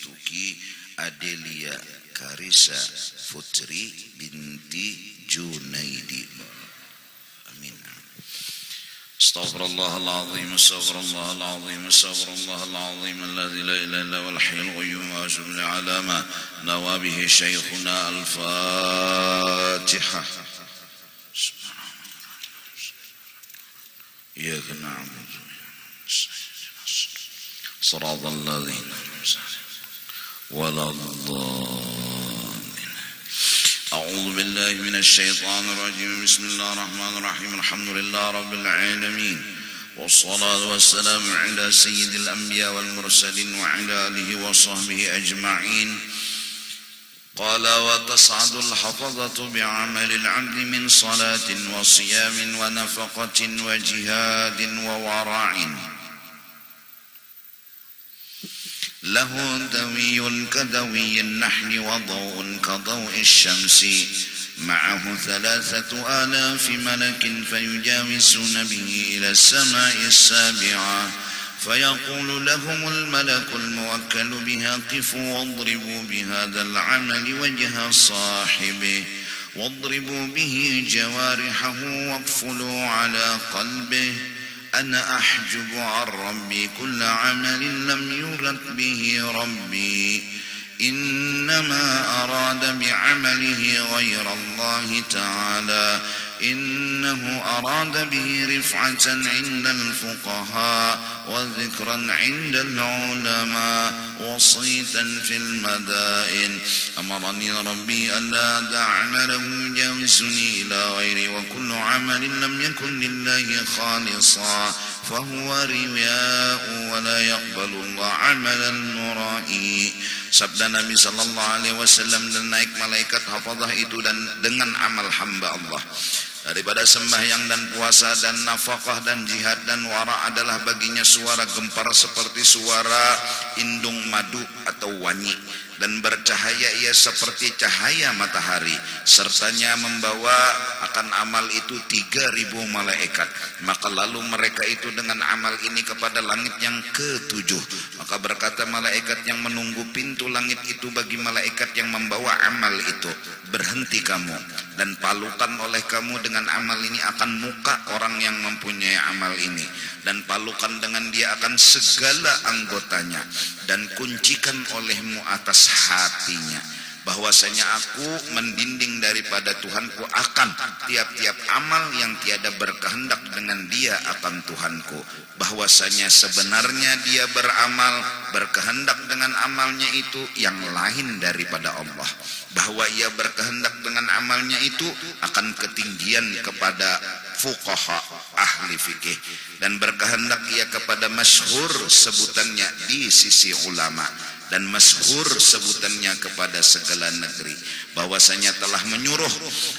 Tuki Adelia Karisa Putri binti Junaidi. Amin. Astaghfirullahal azim, astaghfirullahal azim, astaghfirullahal azim alladzi la ilaha illa huwal hayyul qayyum wa atubu ala ma nawa bihi syekhuna al-Fatihah. Iyyaka na'budu siratal ladzina waladdallin. A'udzu billahi minasy syaithanir rajim. Bismillahirrahmanirrahim. Alhamdulillahi rabbil alamin. Wassalatu wassalamu ala sayyidil anbiya wal mursalin wa ala alihi wa sahbihi ajma'in. قال وتصعد الحفظة بعمل العبد من صلاة وصيام ونفقة وجهاد وورع له دوي كدوي النحل وضوء كضوء الشمس معه 3000 ملك فيجاوزون به إلى السماء السابعة فيقول لهم الملك الموكل بها قفوا واضربوا بهذا العمل وجه صاحبه واضربوا به جوارحه واقفلوا على قلبه أنا أحجب عن ربي كل عمل لم يرد به ربي إنما أراد بعمله غير الله تعالى إنه أراد به رفعة عند الفقهاء وذكرا عند العلماء وصيتا في المدائن أمرني ربي ألا أدع عمله يجاوزني إلى غيري وكل عمل لم يكن لله خالصا فهو رياء ولا يقبل الله عمل المرائي. Sabda Nabi sallallahu alaihi wasallam, dan naik malaikat hafazah itu dan dengan amal hamba Allah daripada sembahyang dan puasa dan nafkah dan jihad dan wara adalah baginya suara gempar seperti suara indung madu atau wanyi, dan bercahaya ia seperti cahaya matahari, sertanya membawa akan amal itu 3000 malaikat. Maka lalu mereka itu dengan amal ini kepada langit yang ke-7. Maka berkata malaikat yang menunggu pintu langit itu bagi malaikat yang membawa amal itu, berhenti kamu dan palukan oleh kamu dengan amal ini akan muka orang yang mempunyai amal ini, dan palukan dengan dia akan segala anggotanya, dan kuncikan olehmu atas hatinya bahwasanya aku mendinding daripada Tuhanku akan tiap-tiap amal yang tiada berkehendak dengan dia akan Tuhanku, bahwasanya sebenarnya dia beramal berkehendak dengan amalnya itu yang lain daripada Allah, bahwa ia berkehendak dengan amalnya itu akan ketinggian kepada fuqaha ahli fikih, dan berkehendak ia kepada masyhur sebutannya di sisi ulama, dan masyhur sebutannya kepada segala negeri, bahwasanya telah menyuruh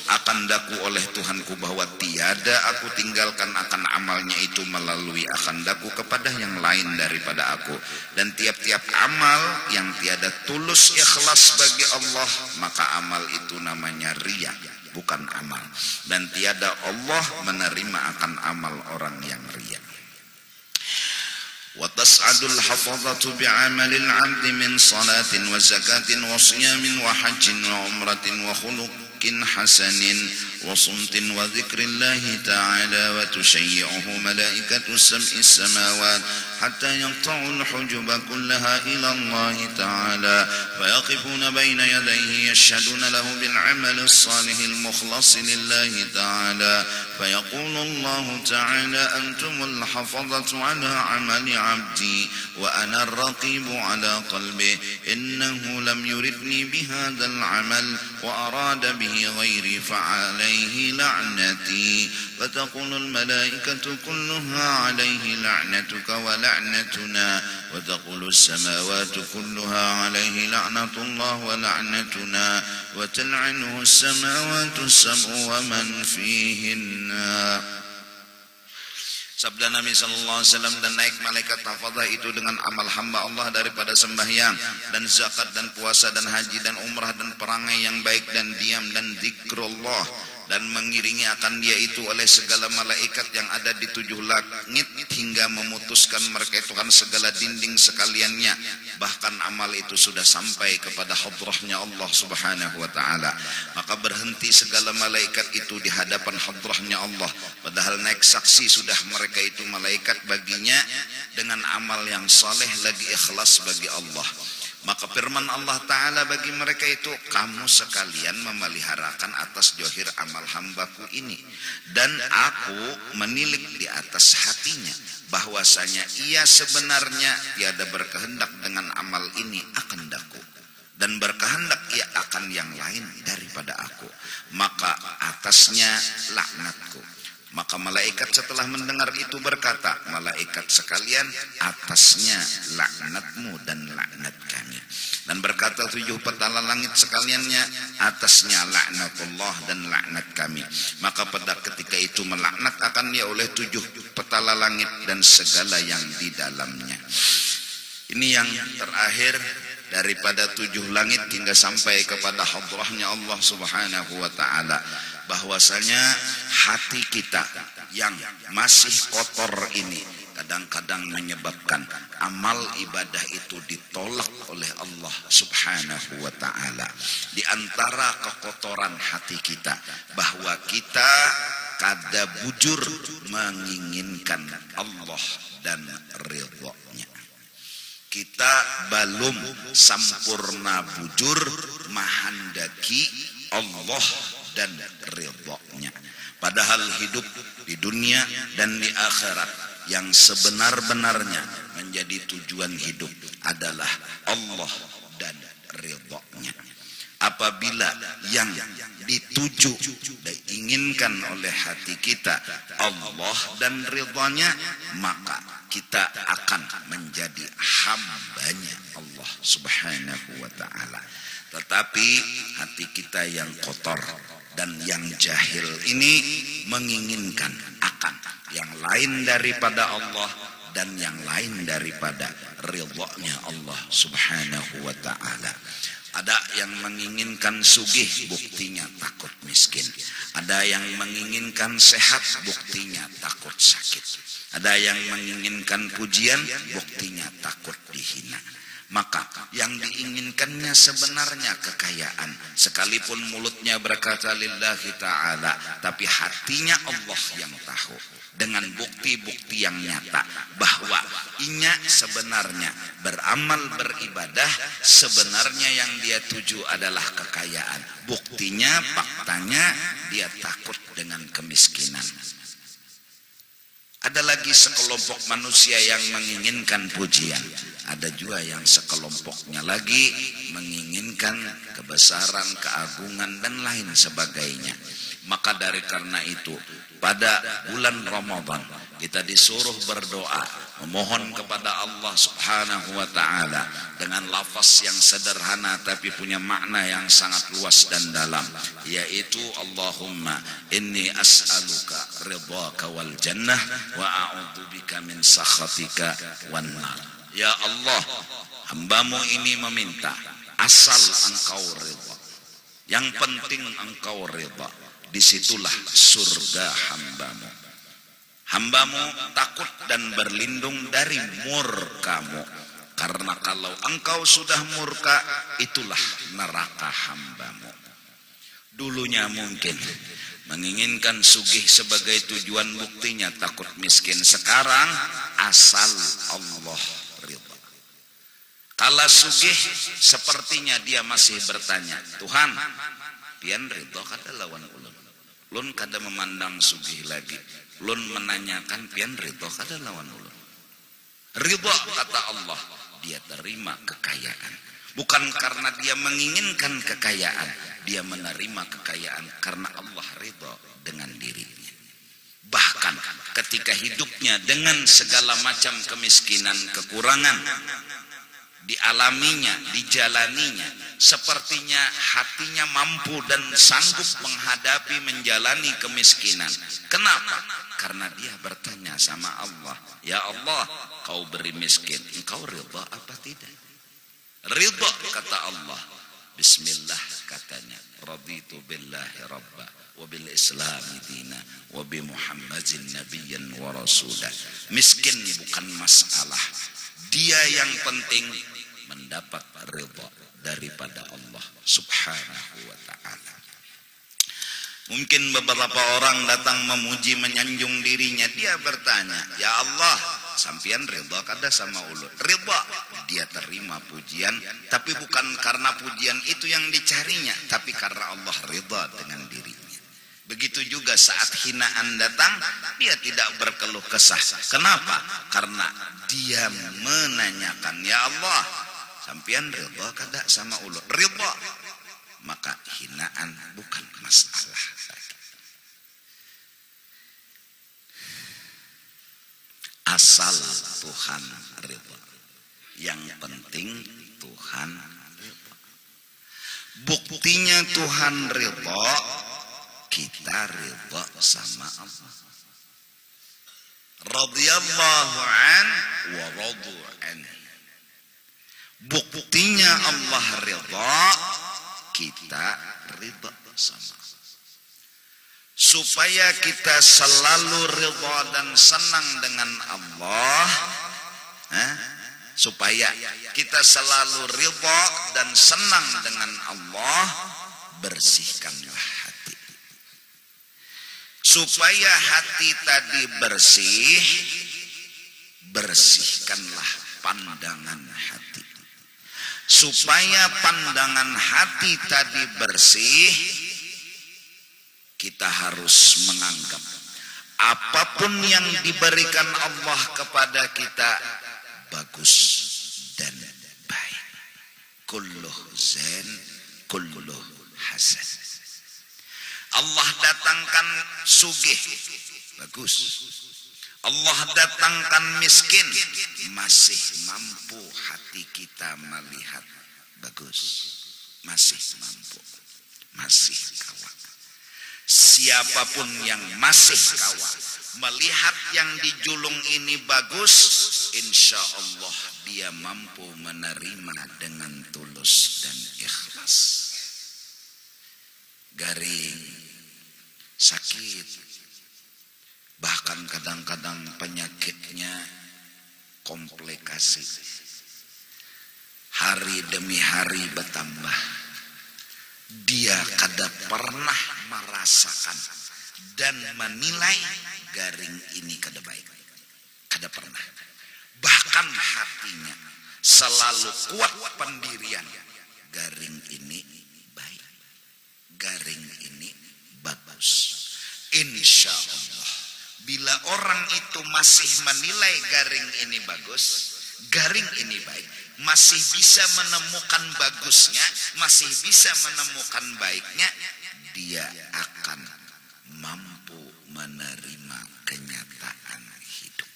akan daku oleh Tuhanku bahwa tiada aku tinggalkan akan amalnya itu melalui akan daku kepada yang lain daripada aku, dan tiap-tiap amal yang tiada tulus ikhlas bagi Allah maka amal itu namanya riya, bukan amal, dan tiada Allah menerima akan amal orang yang riya. وتصعد الحفظة بعمل العبد من صلاة وزكاة وصيام وحج وعمرة وخلق حسن وصمت وذكر الله تعالى وتشيعه ملائكة سبع السماوات حتى يقطعوا الحجب كلها إلى الله تعالى فيقفون بين يديه يشهدون له بالعمل الصالح المخلص لله تعالى فيقول الله تعالى أنتم الحفظة على عمل عبدي وأنا الرقيب على قلبه إنه لم يردني بهذا العمل وأراد به غيري فعليه لعنتي فتقول الملائكة كلها عليه لعنتك ولعنتنا وتقول السماوات كلها عليه لعنة الله ولعنتنا وتلعنه السماوات السبع ومن فيهن. Sabda Nabi sallallahu alaihi wasallam, dan naik malaikat hafazah itu dengan amal hamba Allah daripada sembahyang dan zakat dan puasa dan haji dan umrah dan perangai yang baik dan diam dan zikrullah dan mengiringi akan dia itu oleh segala malaikat yang ada di 7 langit hingga memutuskan mereka itu kan segala dinding sekaliannya, bahkan amal itu sudah sampai kepada hadrahnya Allah subhanahu wa ta'ala. Maka berhenti segala malaikat itu di hadapan hadrahnya Allah, padahal naik saksi sudah mereka itu malaikat baginya dengan amal yang saleh lagi ikhlas bagi Allah. Maka firman Allah Ta'ala bagi mereka itu, kamu sekalian memeliharakan atas johir amal hambaku ini, dan aku menilik di atas hatinya bahwasanya ia sebenarnya tiada berkehendak dengan amal ini akan daku, dan berkehendak ia akan yang lain daripada aku, maka atasnya laknatku. Maka malaikat setelah mendengar itu berkata, malaikat sekalian, atasnya laknatmu dan laknat kami. Dan berkata 7 petala langit sekaliannya, atasnya laknatullah dan laknat kami. Maka pada ketika itu melaknat akan dia oleh 7 petala langit dan segala yang di dalamnya. Ini yang terakhir daripada 7 langit hingga sampai kepada hadrahnya Allah subhanahu wa ta'ala, bahwasanya hati kita yang masih kotor ini kadang-kadang menyebabkan amal ibadah itu ditolak oleh Allah subhanahu wa ta'ala. Di antara kekotoran hati kita, bahwa kita kada bujur menginginkan Allah dan ridhonya. Kita belum sampurna bujur menghendaki Allah dan ridhonya. Padahal hidup di dunia dan di akhirat yang sebenar-benarnya menjadi tujuan hidup adalah Allah dan ridhonya. Apabila yang dituju dan diinginkan oleh hati kita Allah dan ridhonya, maka kita akan menjadi hambanya Allah subhanahu wa ta'ala. Tetapi hati kita yang kotor dan yang jahil ini menginginkan akan yang lain daripada Allah dan yang lain daripada ridhonya Allah subhanahu wa ta'ala. Ada yang menginginkan sugih, buktinya takut miskin. Ada yang menginginkan sehat, buktinya takut sakit. Ada yang menginginkan pujian, buktinya takut dihina. Maka yang diinginkannya sebenarnya kekayaan, sekalipun mulutnya berkata lillahi ta'ala, tapi hatinya Allah yang tahu, dengan bukti-bukti yang nyata bahwa inya sebenarnya beramal beribadah, sebenarnya yang dia tuju adalah kekayaan. Buktinya, faktanya dia takut dengan kemiskinan. Ada lagi sekelompok manusia yang menginginkan pujian. Ada juga yang sekelompoknya lagi menginginkan kebesaran, keagungan, dan lain sebagainya. Maka dari karena itu, pada bulan Ramadan kita disuruh berdoa, memohon kepada Allah subhanahu wa ta'ala dengan lafaz yang sederhana tapi punya makna yang sangat luas dan dalam, yaitu Allahumma inni as'aluka ridhaka wal jannah wa a'udzubika min sakhatika wan nar. Ya Allah, hambamu ini meminta asal engkau ridha, yang penting engkau ridha, disitulah surga hambamu. Hambamu takut dan berlindung dari murkamu, karena kalau engkau sudah murka, itulah neraka hambamu. Dulunya mungkin menginginkan sugih sebagai tujuan, buktinya takut miskin. Sekarang asal Allah ridha. Kalau sugih sepertinya dia masih bertanya, Tuhan, pian ridha kada lawan ulun. Ulun kada memandang sugih lagi. Ulun menanyakan pian ridha kada lawan ulun. Ridha kata Allah, dia terima kekayaan. Bukan karena dia menginginkan kekayaan, dia menerima kekayaan karena Allah ridha dengan dirinya. Bahkan ketika hidupnya dengan segala macam kemiskinan, kekurangan, dialaminya, dijalaninya, sepertinya hatinya mampu dan sanggup menghadapi menjalani kemiskinan. Kenapa? Karena dia bertanya sama Allah, ya Allah, kau beri miskin, engkau ridha apa tidak? Ridha kata Allah. Bismillah katanya. Raditu billahi rabba wa bil islami dina wa bi muhammadin nabiyyan wa rasulah. Miskin bukan masalah. Dia yang penting mendapat ridha daripada Allah subhanahu wa ta'ala. Mungkin beberapa orang datang memuji menyanjung dirinya. Dia bertanya, ya Allah, sampian ridha kada sama ulun? Ridha, dia terima pujian, tapi bukan karena pujian itu yang dicarinya, tapi karena Allah ridha dengan dirinya. Begitu juga saat hinaan datang, dia tidak berkeluh kesah. Kenapa? Karena dia menanyakan, ya Allah, sampian ridha kada sama ulun? Ridha, maka hinaan bukan masalah. Asal Tuhan ridha. Yang penting Tuhan ridha. Buktinya Tuhan ridha, kita ridha sama Allah. Radhiyallahu an wa radu an. Buktinya Allah ridha, kita ridha sama. Supaya kita selalu ridha dan senang dengan Allah, supaya kita selalu ridha dan senang dengan Allah, bersihkanlah hati. Supaya hati tadi bersih, bersihkanlah pandangan hati. Supaya pandangan hati tadi bersih, kita harus menganggap apapun yang diberikan Allah kepada kita bagus dan baik. Kulluh zain, kulluh hasan. Allah datangkan sugih, bagus. Allah datangkan miskin, masih mampu hati kita melihat, bagus. Masih mampu, masih kawat. Siapapun yang masih kawat melihat yang dijulung ini bagus, insya Allah dia mampu menerima dengan tulus dan ikhlas. Garing, sakit, bahkan kadang-kadang penyakitnya komplikasi. Hari demi hari bertambah. Dia kada pernah merasakan dan menilai garing ini kada baik. Kada pernah. Bahkan hatinya selalu kuat pendirian. Garing ini baik. Garing ini bagus. Insya Allah. Bila orang itu masih menilai garing ini bagus, garing ini baik, masih bisa menemukan bagusnya, masih bisa menemukan baiknya, dia akan mampu menerima kenyataan hidup.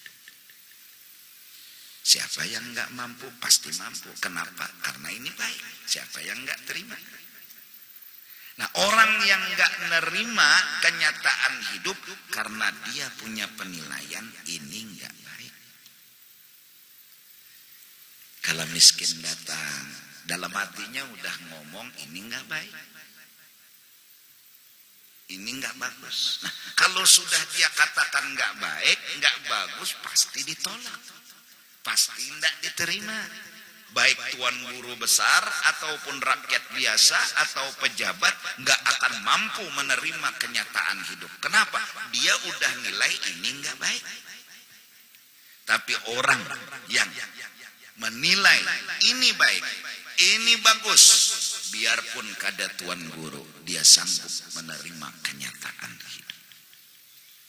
Siapa yang enggak mampu pasti mampu. Kenapa? Karena ini baik. Siapa yang enggak terima? Nah, orang yang enggak nerima kenyataan hidup karena dia punya penilaian ini enggak baik. Kalau miskin datang, dalam hatinya udah ngomong ini enggak baik. Ini enggak bagus. Nah, kalau sudah dia katakan enggak baik, enggak bagus, pasti ditolak. Pasti enggak diterima. Baik tuan guru besar ataupun rakyat biasa atau pejabat enggak akan mampu menerima kenyataan hidup. Kenapa? Dia udah nilai ini enggak baik. Tapi orang yang menilai ini baik, ini bagus, biarpun kada tuan guru, dia sanggup menerima kenyataan hidup.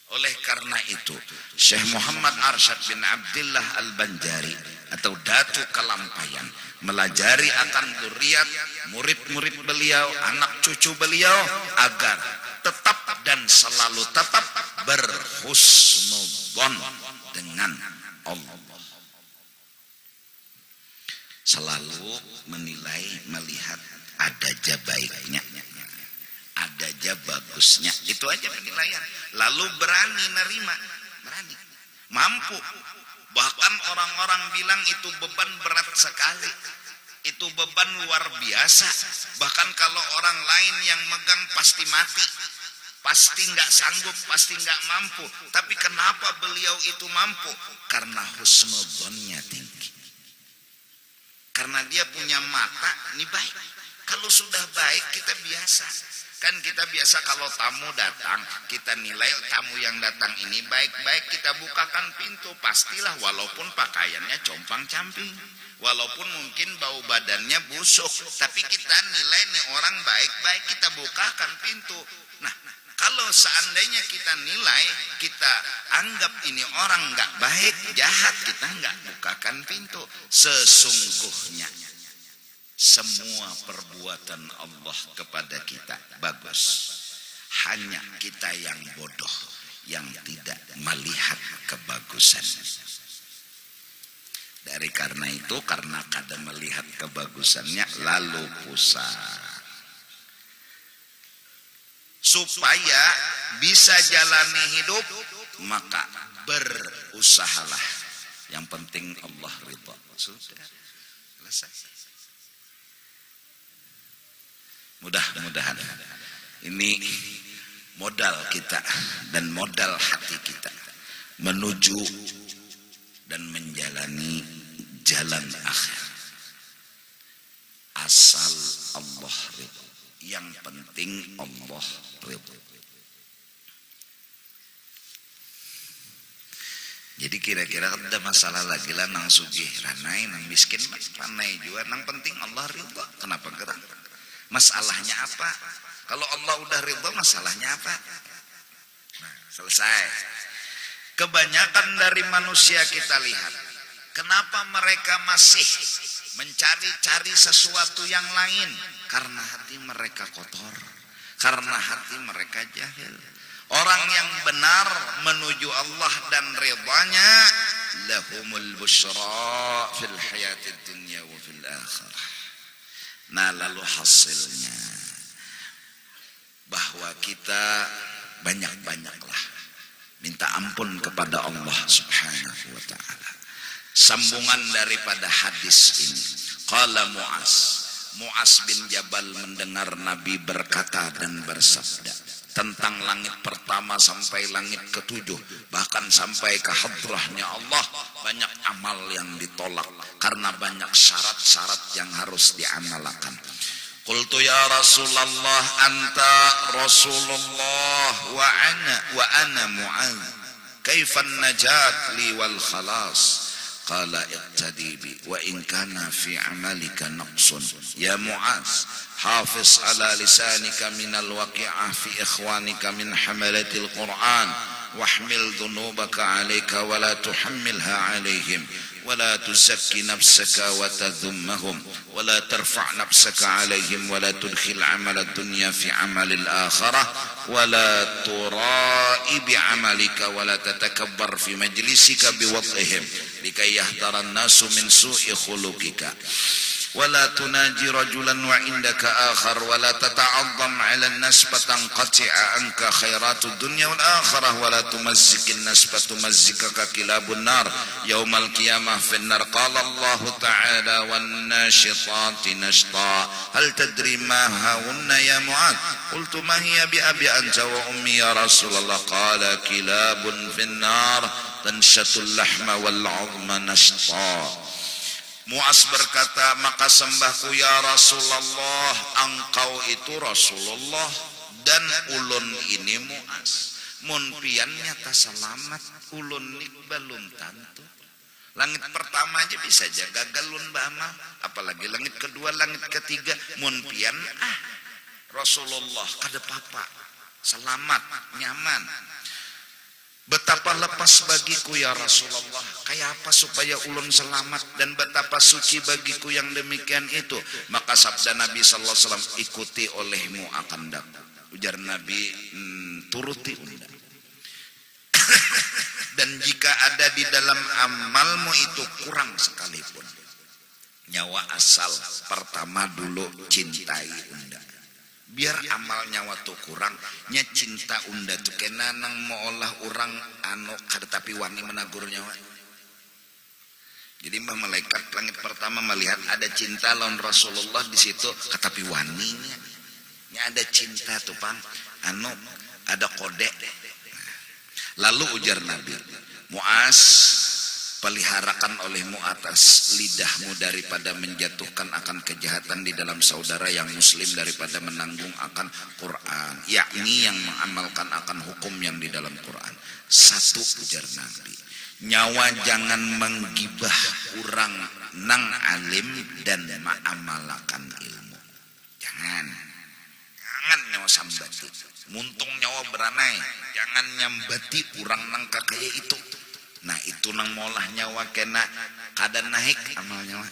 Oleh karena itu, Syekh Muhammad Arsyad bin Abdullah Al-Banjari atau Datu Kalampayan melajari akan dzurriat murid-murid beliau, anak cucu beliau agar tetap dan selalu tetap berhusnudzon dengan Allah. Selalu menilai, melihat ada aja baiknya, ada aja bagusnya. Itu aja penilaian. Lalu berani nerima, berani, mampu. Bahkan orang-orang bilang itu beban berat sekali. Itu beban luar biasa. Bahkan kalau orang lain yang megang pasti mati, pasti nggak sanggup, pasti nggak mampu. Tapi kenapa beliau itu mampu? Karena husnudzonnya tinggi. Karena dia punya mata, ini baik. Kalau sudah baik kita biasa. Kan kita biasa kalau tamu datang, kita nilai tamu yang datang ini baik-baik, kita bukakan pintu. Pastilah walaupun pakaiannya compang-camping, walaupun mungkin bau badannya busuk, tapi kita nilai nih orang baik-baik, kita bukakan pintu. Nah, kalau seandainya kita nilai, kita anggap ini orang nggak baik, jahat, kita nggak bukakan pintu. Sesungguhnya semua perbuatan Allah kepada kita bagus. Hanya kita yang bodoh, yang tidak melihat kebagusan. Dari karena itu, karena kada melihat kebagusannya, lalu pusat. Supaya bisa jalani hidup, maka berusahalah. Yang penting Allah ridha. Sudah selesai. Mudah-mudahan ini modal kita dan modal hati kita menuju dan menjalani jalan akhir. Asal Allah ridha. Yang penting Allah ridha. Jadi kira-kira ada masalah lagi lah nang sugih ranai, nang miskin ranai juga. Nang penting Allah ridha. Kenapa gerak? Masalahnya apa? Kalau Allah udah ridha, masalahnya apa? Nah, selesai. Kebanyakan dari manusia kita lihat, kenapa mereka masih mencari-cari sesuatu yang lain? Karena hati mereka kotor, karena hati mereka jahil. Orang yang benar menuju Allah dan ridhanya, lahumul busyra fil hayatid dunya wa fil akhirah. Nah, lalu hasilnya bahwa kita banyak-banyaklah minta ampun kepada Allah Subhanahu wa taala. Sambungan daripada hadis ini, qala Mu'az bin Jabal mendengar Nabi berkata dan bersabda tentang langit pertama sampai langit ketujuh, bahkan sampai ke hadrahnya Allah, banyak amal yang ditolak karena banyak syarat-syarat yang harus diamalkan. Qultu ya Rasulullah, anta Rasulullah wa ana Mu'adz, kaifan najat li wal khalas? Qala iqtadi bi wa in kana fi amalika naqsun ya Mu'adz, hafiz ala lisanika min al-waqi'ah fi ikhwanika min hamalatil Qur'an wahmil dhunubaka 'alayka wa la tuhammilha 'alayhim wa la tuzakki nafsaka wa tadhummahum wa la tarfa' nafsaka 'alayhim wa la tudkhil 'amal ad-dunya fi 'amal al-akhirah wa la tura'i bi 'amalika wa la tatakabbar fi majlisika bi wad'ihim likai yahdara an-nasu min su'i khuluqika ولا تناجي رجلا وعندك آخر ولا تتعظم على الناس فتنقطع عنك خيرات الدنيا والآخرة ولا تمزك الناس فتمزكك كلاب النار يوم القيامة في النار. قال الله تعالى والناشطات نشطا هل تدري ما هن يا معاذ؟ قلت ما هي بأبي أنت وأمي يا رسول الله؟ قال كلاب في النار تنشط اللحم والعظم نشطا. Mu'az berkata, maka sembahku ya Rasulullah, engkau itu Rasulullah dan ulun ini Mu'az. Mun pian nyata selamat, ulun nik balum tantu. Langit pertama aja bisa jaga galun bama, apalagi langit kedua, langit ketiga. Mun pian Rasulullah kada papa, selamat, nyaman. Betapa lepas bagiku ya Rasulullah, kayak apa supaya ulun selamat, dan betapa suci bagiku yang demikian itu. Maka sabda Nabi sallallahu alaihi wasallam, ikuti olehmu akan dapat. Ujar Nabi, turuti unda. Dan jika ada di dalam amalmu itu kurang sekalipun, nyawa asal pertama dulu cintai unda. Biar amalnya waktu kurang, nya cinta unda tuh kena nang mau olah orang anu kada tapi wani menagur nyawa. Jadi malaikat langit pertama melihat ada cinta lawan Rasulullah di situ, katapi waninya. Ini ada cinta tuh Pang, ada kode. Lalu ujar Nabi, Mu'az, peliharakan olehmu atas lidahmu daripada menjatuhkan akan kejahatan di dalam saudara yang muslim, daripada menanggung akan Quran, yakni yang mengamalkan akan hukum yang di dalam Quran. Satu, ujar Nabi, nyawa jangan menggibah orang nang alim dan ma'amalakan ilmu. Jangan nyawa sambati, muntung nyawa beranai, jangan nyambati orang nang kakaya itu. Nah itu nang molah nyawa kena kada naik amal nyawa.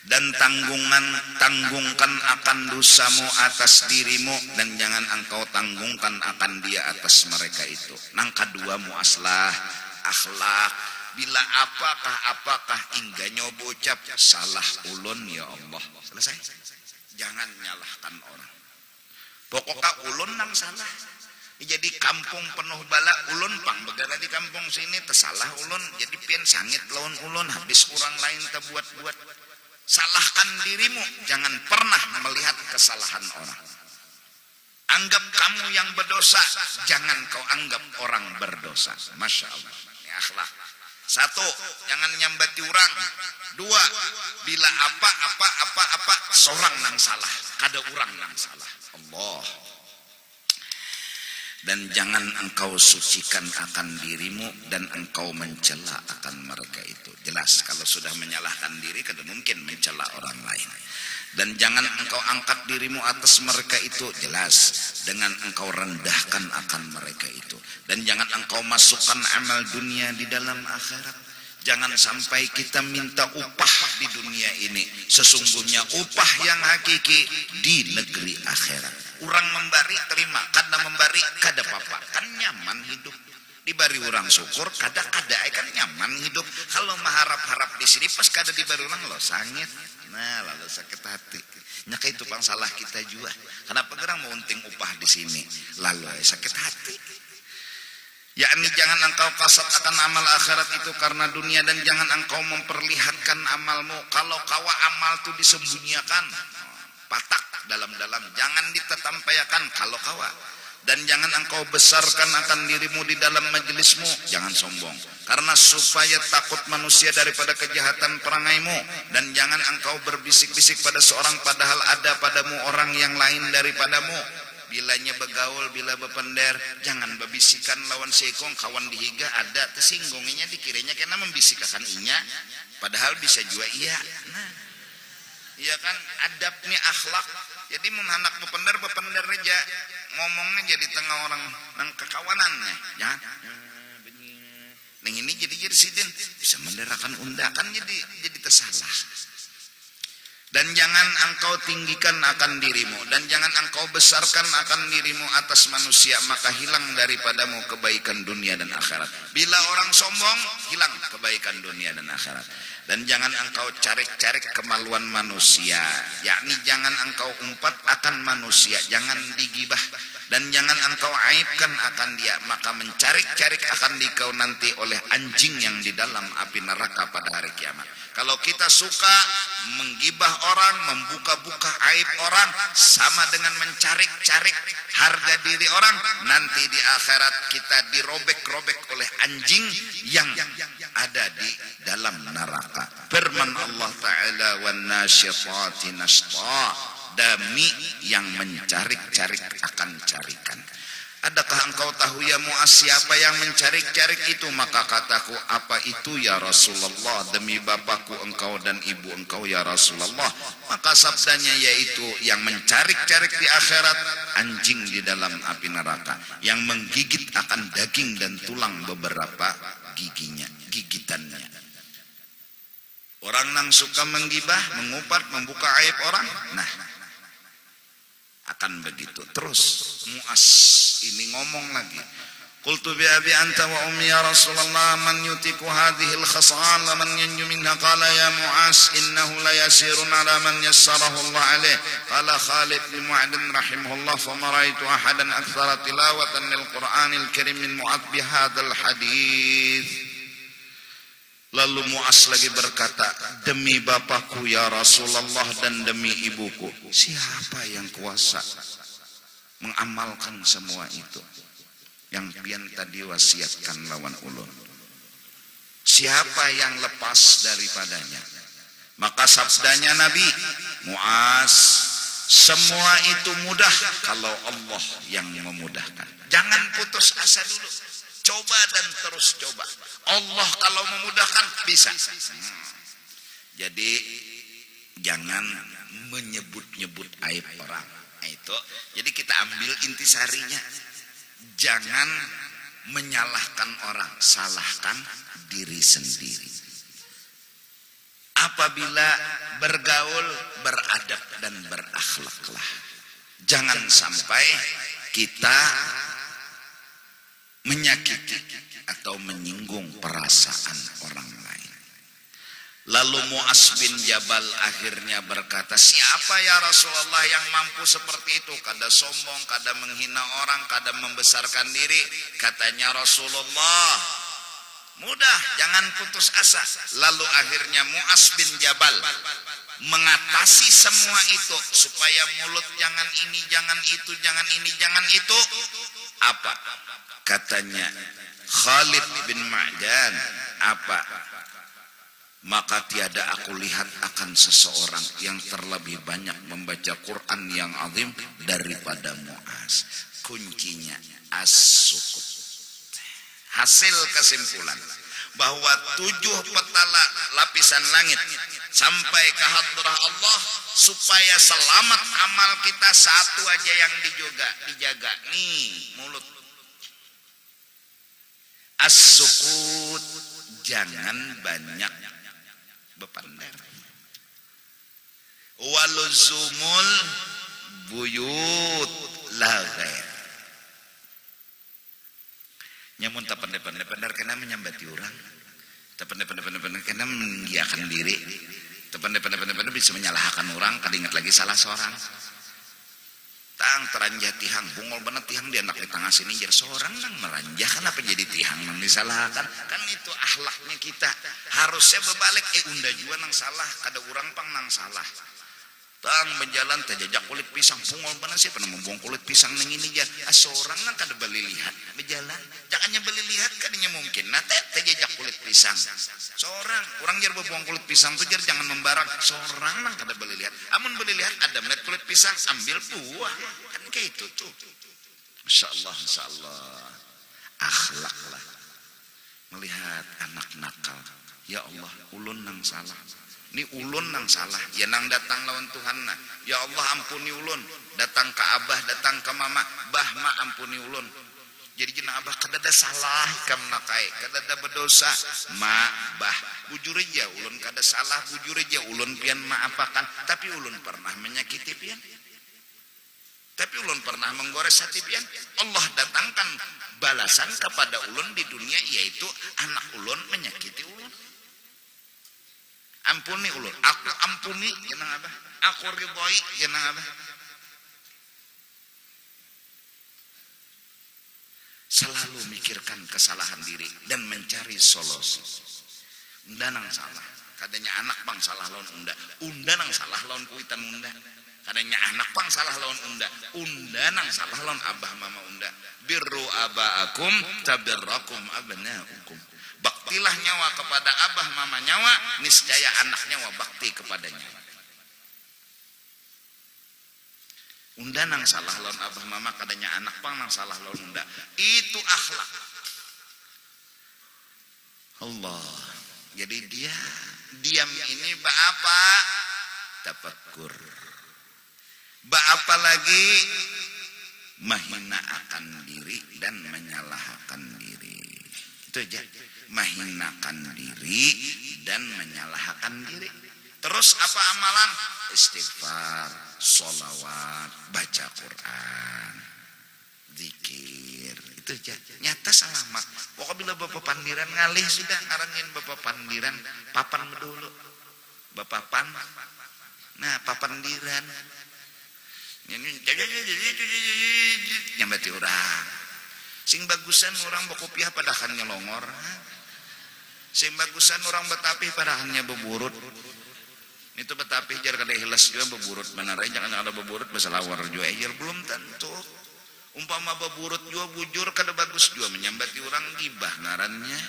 Dan tanggungkan akan dosamu atas dirimu, dan jangan engkau tanggungkan akan dia atas mereka itu. Nang kedua muaslah akhlak. Bila apakah hingga nyoba ucap salah ulun ya Allah, selesai. Jangan nyalahkan orang. Pokoknya ulun nang salah. Jadi kampung penuh bala ulun Pang, begala di kampung sini tersalah ulun, jadi pian sangit lawan ulun, habis orang lain terbuat-buat. Salahkan dirimu, jangan pernah melihat kesalahan orang. Anggap kamu yang berdosa, jangan kau anggap orang berdosa. Masya Allah, ini akhlak. Satu, jangan nyambati orang. Dua, bila apa seorang nang salah, kada orang nang salah. Allah. Dan jangan engkau sucikan akan dirimu dan engkau mencela akan mereka itu. Jelas kalau sudah menyalahkan diri kada mungkin mencela orang lain. Dan jangan engkau angkat dirimu atas mereka itu, jelas dengan engkau rendahkan akan mereka itu. Dan jangan engkau masukkan amal dunia di dalam akhirat. Jangan sampai kita minta upah di dunia ini, sesungguhnya upah yang hakiki di negeri akhirat. Orang memberi terima, kada memberi kada apa-apa, kan nyaman hidup. Diberi orang syukur, kada kan nyaman hidup. Kalau mengharap-harap di sini pas kada diberi orang lo sangit, nah lalu sakit hati. Nyaka itu Pang salah kita juga. Kenapa gerang mau unting upah di sini, lalu sakit hati. Yakni jangan engkau kasat akan amal akhirat itu karena dunia, dan jangan engkau memperlihatkan amalmu. Kalau kawa amal itu disembunyikan, patak dalam-dalam, jangan ditetampayakan kalau kawa. Dan jangan engkau besarkan akan dirimu di dalam majelismu, jangan sombong, karena supaya takut manusia daripada kejahatan perangaimu. Dan jangan engkau berbisik-bisik pada seorang padahal ada padamu orang yang lain daripadamu. Bilanya begaul, bila bepender, jangan berbisikan lawan sekong, kawan dihiga ada tersinggungnya dikiranya karena membisikakan inya, padahal bisa juga iya. Nah, iya kan adab nih akhlak. Jadi menghanak bepender aja ngomongnya jadi tengah orang nang kekawanan ya. Neng ini jadi sidin bisa menderakan undakan jadi tersalah. Dan jangan engkau tinggikan akan dirimu, dan jangan engkau besarkan akan dirimu atas manusia, maka hilang daripadamu kebaikan dunia dan akhirat. Bila orang sombong, hilang kebaikan dunia dan akhirat. Dan jangan engkau cari-cari kemaluan manusia, yakni jangan engkau umpat akan manusia, jangan digibah. Dan jangan engkau aibkan akan dia, maka mencari-cari akan dikau nanti oleh anjing yang di dalam api neraka pada hari kiamat. Kalau kita suka menggibah orang, membuka-buka aib orang, sama dengan mencari-cari harga diri orang, nanti di akhirat kita dirobek-robek oleh anjing yang ada di dalam neraka. Firman Allah Ta'ala, wan nasyitati nashta, dami yang mencari-cari akan carikan. Adakah engkau tahu ya Mu'az siapa yang mencari-cari itu? Maka kataku, apa itu ya Rasulullah? Demi bapakku engkau dan ibu engkau ya Rasulullah. Maka sabdanya yaitu yang mencari-cari di akhirat, anjing di dalam api neraka, yang menggigit akan daging dan tulang beberapa gigitannya. Orang yang suka menggibah, mengupat, membuka aib orang, nah akan begitu terus. Mu'az ini ngomong lagi, qultu bi abi anta wa ummi ya Rasulullah, man yutiku hadhihi al-khasal wa man yanju minha? Qala ya Mu'az innahu la yasirun ala man yassarahu Allah alaih. Qala Khalid bin Mu'adin rahimahullah, fama raitu ahadan akthara tilawatan lil Qur'anil karim min Mu'adz bi hadzal hadits. Lalu Mu'az lagi berkata, demi bapakku ya Rasulullah dan demi ibuku, siapa yang kuasa mengamalkan semua itu yang pian tadi wasiatkan lawan ulun? Siapa yang lepas daripadanya? Maka sabdanya Nabi, Mu'az, semua itu mudah kalau Allah yang memudahkan. Jangan putus asa dulu. Coba dan terus coba. Allah kalau memudahkan bisa. Jadi jangan menyebut-nyebut aib orang. Itu. Jadi kita ambil intisarinya. Jangan menyalahkan orang, salahkan diri sendiri. Apabila bergaul, beradab dan berakhlaklah. Jangan sampai kita menyakiti atau menyinggung perasaan orang lain. Lalu Mu'az bin Jabal akhirnya berkata, siapa ya Rasulullah yang mampu seperti itu? Kada sombong, kada menghina orang, kada membesarkan diri. Katanya Rasulullah, mudah, jangan putus asa. Lalu akhirnya Mu'az bin Jabal mengatasi semua itu supaya mulut jangan ini, jangan itu, jangan ini, jangan itu. Apa? Katanya Khalid bin Ma'dan, apa? Maka tiada aku lihat akan seseorang yang terlebih banyak membaca Quran yang azim daripada Mu'az. Kuncinya as-sukut. Hasil kesimpulan bahwa 7 petala lapisan langit sampai ke hadrah Allah, supaya selamat amal kita satu aja yang dijaga nih, mulut. As-sukut, jangan banyak bepander. Waluzumul buyut la ghair. Nyamun tak pandai-pandai kena menyambati orang. Tak pandai-pandai kena mengiyakan diri. Tak pandai-pandai bisa menyalahkan orang, kada ingat lagi salah seorang. Tang teranjah tihang, bungol banget tihang di anak di tengah sini jadi seorang nang meranjah, kenapa jadi tihang nang disalahkan? Kan itu akhlaknya kita. Harusnya berbalik, unda jua nang salah, kada urang pang nang salah. Tang berjalan terjajak kulit pisang, bungol banget sih pernah membuang kulit pisang nang ini ya. Seorang nang kada beli lihat berjalan, jangannya beli lihat kadanya mungkin. Nah terjajak kulit pisang. Seorang orang jar buang kulit pisang tuh jar jangan membarang. Seorang nang kada beli lihat. Amun beli lihat ada melihat kulit pisang ambil buah. Kan kayak itu tuh. Masya Allah, akhlak lah. Melihat anak nakal, ya Allah, ulun nang salah. Ini ulun nang salah, ya nang datang lawan Tuhan nah. Ya Allah ampuni ulun, datang ke abah, datang ke mama, bah ma ampuni ulun. Jadi jenah abah kadada salah kam nakai, kadada berdosa, ma bah bujur aja ulun kada salah, bujur aja ulun pian maapakan, tapi ulun pernah menyakiti pian. Tapi ulun pernah menggores hati pian. Allah datangkan balasan kepada ulun di dunia, yaitu anak ulun menyakiti ulun. Ampuni ulun, aku ampuni jenang abah, aku ridhoi jenang abah. Selalu mikirkan kesalahan diri dan mencari solusi. Unda nang salah, kadanya anak pang salah lawan unda nang salah lawan kuitan unda. Kadanya anak pang salah lawan unda nang salah lawan abah mama unda. Birru abaakum tabirrakum abnaukum. Baktilah nyawa kepada abah mama nyawa, niscaya anak nyawa bakti kepadanya. Unda nang salah lawan abah mama, kadanya anak pang nang salah lawan unda. Itu akhlak. Allah. Jadi diam ini apa? Tafakkur. Apa lagi? Mahina akan diri dan menyalahkan diri. Itu aja. Mahinakan diri dan menyalahkan diri. Terus apa amalan? Istighfar, sholawat, baca Quran, zikir. Itu aja. Nyata selamat. Pokoknya bila bapak pandiran ngalih sudah ngarangin bapak pandiran, papan dulu. Bapak pan. Nah, papandiran. Nyambati orang. Sing bagusan orang bakopiah padakan nyelongor. Sing bagusan orang Betapi parahannya beburut. Itu Betapi jar kada ikhlas juga beburut benar aja jangan ada beburut besalawar juga jar belum tentu. Umpama beburut juga bujur kada bagus juga menyambati orang gibah ngarannya.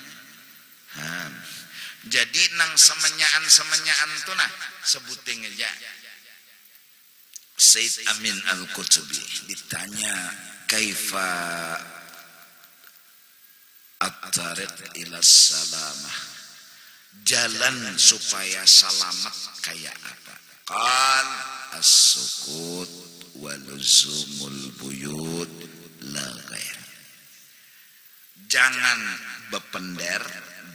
Jadi nang semenyaan tuh nah sebuting aja. Said Amin Al-Qutubi ditanya kaifa at-tariq ila salamah, jalan supaya selamat kayak apa? Qal as-sukut wa luzumul buyut la ghair. Jangan bepender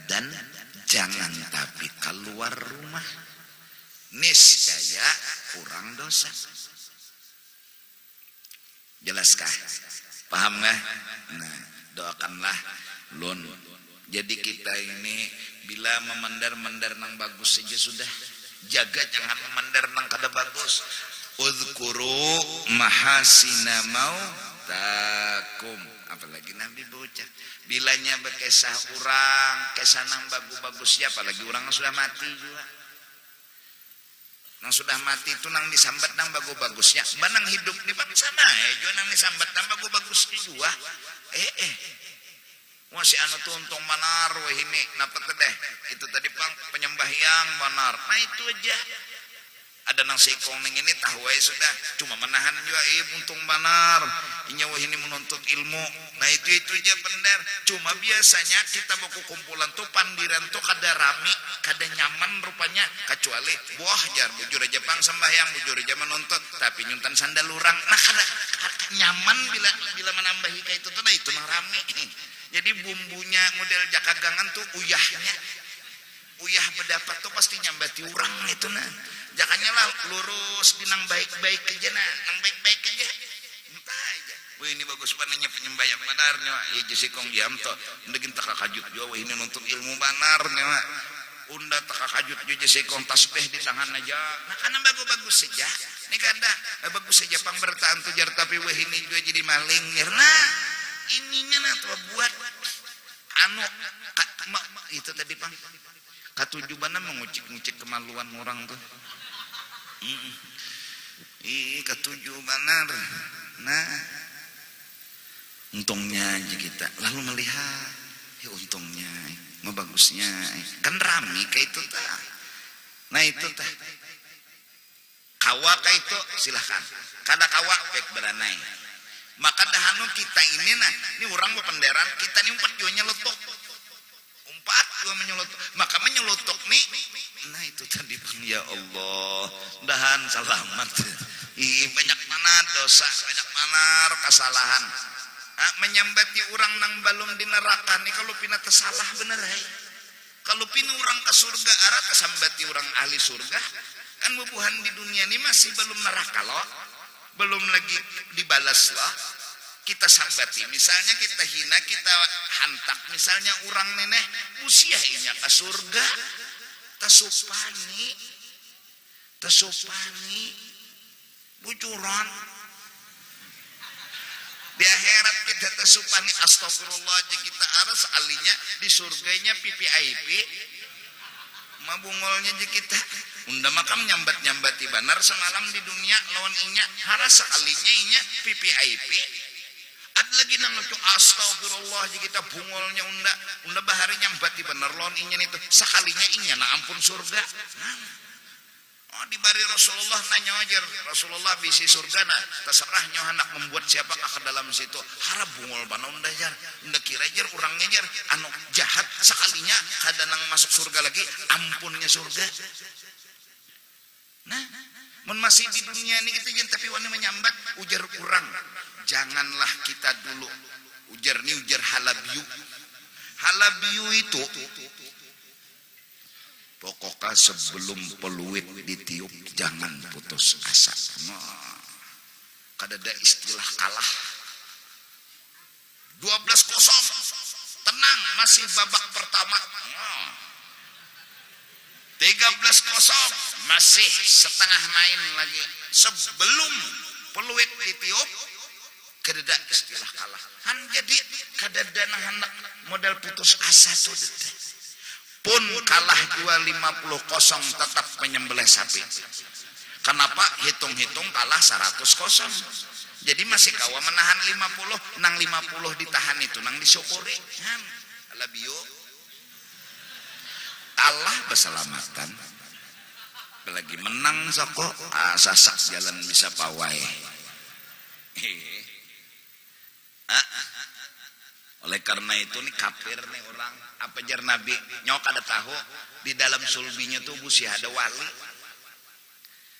dan jangan tapi keluar rumah. Niscaya kurang dosa. Jelaskah? Paham nggak? Nah, doakanlah lun. Jadi kita ini bila memandar-mandar nang bagus saja sudah. Jaga jangan memandar nang kada bagus. Uzkuru mahasina mautakum. Apalagi Nabi bocah. Bilanya bekesah orang, kesah nang bagus-bagus ya, apalagi orang yang sudah mati juga. Nang sudah mati itu nang disambat nang bagus-bagusnya. Banang hidup nih bang sama juga nang disambat nang bagus-bagus juga. Wah si anu tuh untung manar wah ini napa teh itu tadi pang penyembahyang manar. Nah itu aja. Ada nang sikong ning ini tahu sudah cuma menahan juga untung manar. Inya wah ini menuntut ilmu. Nah itu aja bener. Cuma biasanya kita buku kumpulan tuh pandiran tuh kada rami, kada nyaman rupanya kecuali buah jar bujur aja pang sembahyang bujur aja menuntut tapi nyuntan sandal lurang. Nah kada nyaman bila menambahi kayak itu tuh nah itu nang rami. Jadi bumbunya model jakagangan tuh uyahnya. Uyah berdapat tuh pasti nyambati orang itu nah. Jangannya lah lurus binang baik-baik aja nah, nang baik-baik aja. Entah aja. Wah ini bagus pananya penyembayang banarnya. Ya jesi kong diam toh. Ndegin tak kajut juga wah ini nuntut ilmu banarnya. Unda tak kajut juga jesi kong tasbih di tangan aja. Nah karena bagus-bagus saja. Ini kada bagus saja pang bertahan tujar tapi wah ini juga jadi maling. Nah ininya nah tuh buat anu itu tadi pang. Katujubannya mengucik-ngucik kemaluan orang tuh. Katujubanan. Nah, untungnya aja kita. Lalu melihat, untungnya, mau bagusnya, kan rame kayak itu tak. Nah itu tak. Kawa kayak itu silahkan. Kada kawa baik beranai. Maka dahanu kita ini nah, ini orang berpenderan, kita ini umpat jualnya letuk. Umpat juga menyelutuk, maka menyelutuk nih. Nah itu tadi bang ya Allah, dahan selamat. Banyak mana dosa, banyak mana kesalahan. Menyambati orang nang balum di neraka nih kalau pina tersalah bener Kalau pina orang ke surga arah kesambati orang ahli surga, kan bubuhan di dunia ini masih belum neraka loh, belum lagi dibalas loh. Kita sambati, misalnya kita hina, kita hantak, misalnya orang nenek usianya ke surga, tasupani, bujuran. Di akhirat kita tasupani, astagfirullah aja kita aras alinya di surganya PPIP, mabungolnya aja kita. Unda makam nyambat-nyambati banar semalam di dunia lawan inya, haras sekalinya inya PPIP. Ada lagi nang itu astagfirullah jika kita bungolnya unda bahari nyambati bener lon inyen itu sekalinya inya na ampun surga. Oh dibari Rasulullah nanya aja Rasulullah bisi surga nah terserah nyoh hendak membuat siapa ke dalam situ harap bungol bana unda jar unda kira jar orangnya jar anu jahat sekalinya kada nang masuk surga lagi ampunnya surga. Nah mun masih di dunia ini kita jangan tapi wani menyambat ujar kurang. Janganlah kita dulu ujar halabiu itu pokoknya sebelum peluit ditiup jangan putus asa. Kada ada istilah kalah 12-0 tenang masih babak pertama 13-0 masih setengah main lagi sebelum peluit ditiup. Kededa istilah kalah. Han jadi kadada hendak modal putus asa tuh. pun kalah 250-0 tetap menyembelih sapi. Kenapa? Hitung-hitung kalah 100-0. Jadi masih kawa menahan 50, nang 50 ditahan itu nang disyukuri. Ala bio. Allah berselamatan. Lagi menang soko, sasak jalan bisa pawai. Oleh karena itu nih kafir nih orang. Apa jar Nabi nyok ada tahu di dalam sulbinya tuh busi ada wali.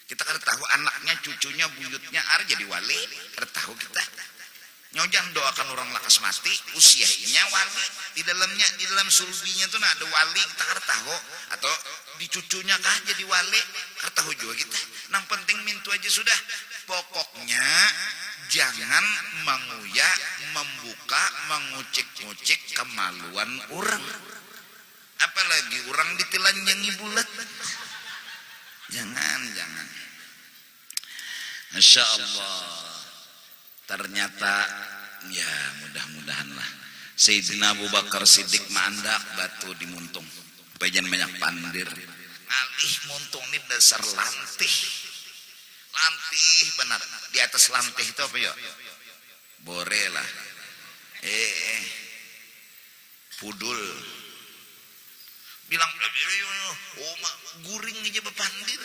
Kita kada tahu anaknya, cucunya, buyutnya jadi wali. Kada tahu kita. Nyojang doakan orang lakas mati, usianya wali. Di dalam sulbinya tuh ada wali, kita kada tahu. Atau di cucunya kah jadi wali, kada tahu juga kita. Nang penting mintu aja sudah. Pokoknya jangan menguyak, membuka, mengucik-ngucik kemaluan orang. Apalagi orang ditelanjangi bulat. Jangan. Masya Allah. Ternyata ya mudah-mudahan lah Sayyidina Abu Bakar Siddiq mandak batu di muntung. Pajan banyak pandir. Ngalih muntung ini dasar lantih. Lantih benar. Di atas lantih itu apa ya? Bore lah. Pudul. Bilang oh guring aja bepandir.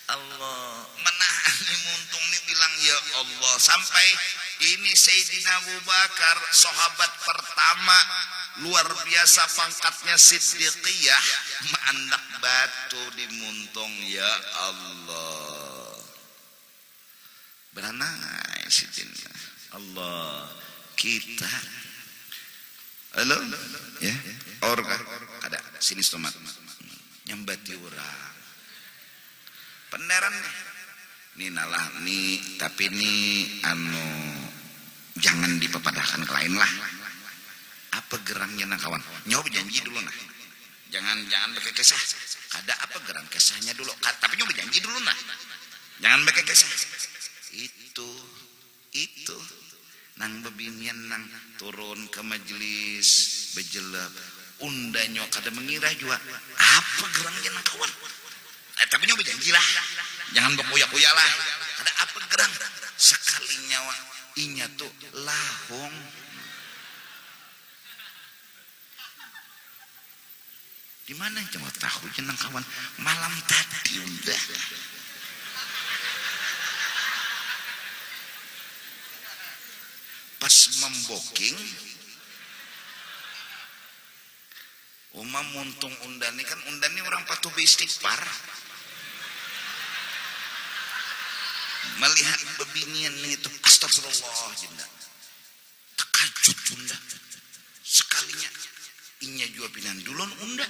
Allah menahani muntung ini bilang ya Allah. Sampai ini Sayyidina Abu Bakar sahabat pertama luar biasa pangkatnya Siddiqiyah mendak batu di muntung ya Allah. Beranai Siddiqiyah Allah kita. Halo ya orga ada sini stomat nyambati urang peneran nih nalah nih tapi nih jangan dipepadahkan ke lain lah. Apa gerangnya nah kawan? Nyoba janji dulu nah. Jangan pakai kesah. Ada apa gerang kesahnya dulu? Tapi nyoba janji dulu nah. Jangan pakai kesah. Itu nang bebinian nang turun ke majelis bejelap undanya kada mengira juga apa gerangnya nah kawan. Tapi nyoba janji lah. Jangan berkuya-kuya lah. Ada apa gerang? Sekalinya inya tuh lahong. Di mana coba tahu jenang kawan? Malam tadi udah. Pas memboking Umam muntung undani kan undani orang patuh beristighfar. Melihat bebinian itu astagfirullah jinda. Terkajut bunda. Sekalinya inya juga pinan dulun unda.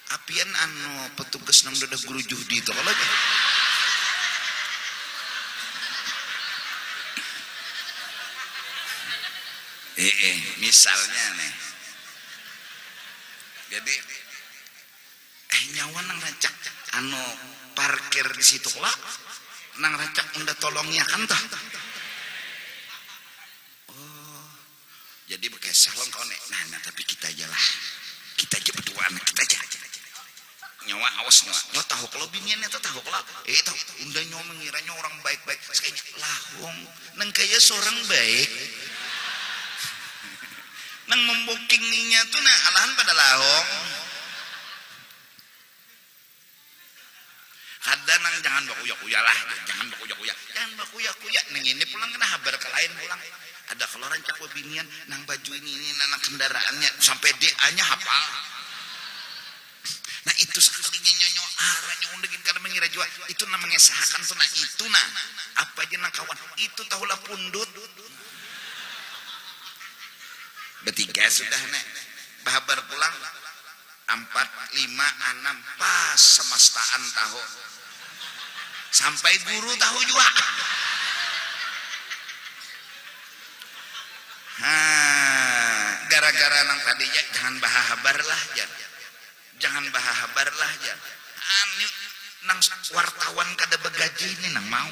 Apian petugas nang dadah guru juhdi itu kalau aja. Misalnya nih. Jadi nyawa nang rancak parkir di situ lah. Nang rancak unda tolongnya kan tah. Oh. Jadi bekas salon kau nek. Nah, tapi kita aja lah. Kita aja berdua anak kita aja. Nyawa awas nyawa tahu kalau biniannya tahu kalau tahu unda nyawa mengiranya orang baik-baik. Sekalinya lahong nang kaya seorang baik. Nang membookingnya tuh nah alahan pada lahong. Ada nang jangan bakuya-kuya lah, jangan bakuya-kuya. Neng ini pulang kena habar ke lain pulang. Ada kalau rancak binian nang baju ini nang kendaraannya sampai DA-nya hafal. Nah itu sekalinya nyanyo arahnya undegin kada mengira juga itu namanya sahakan tuh nah itu nah apa aja nang kawan itu tahulah pundut. Bertiga sudah nek bahabar pulang 4, 5, 6 pas semastaan tahu sampai guru tahu juga. Gara-gara nang tadi ya jangan bahabar lah jar nang wartawan kada begaji ini nang mau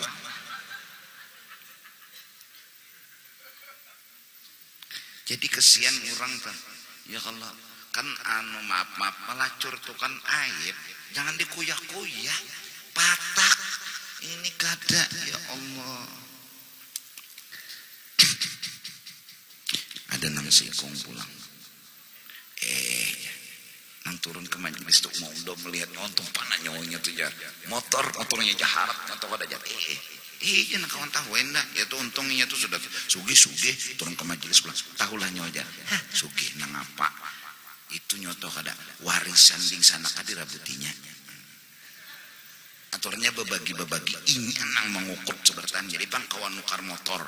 Jadi kesian orang tah. Ya kalau kan maaf pelacur tuh kan aib, jangan dikuyak-kuyak, patak. Ini kada ya Allah. Ada nang sikong pulang. Nang turun ke majelis tuh mau udah melihat nonton panah nyawanya tuh ya. Motornya jahat atau ada jat. Jangan kawan tahu enak ya tuh untungnya tuh sudah sugih turun ke majelis pulang. Tahulah nyawa aja. Sugih nang apa? Itu nyoto kada warisan ding sana kada rabutinya. Aturnya bebagi ini nang mengukut sebertan. Jadi bang kawan nukar motor,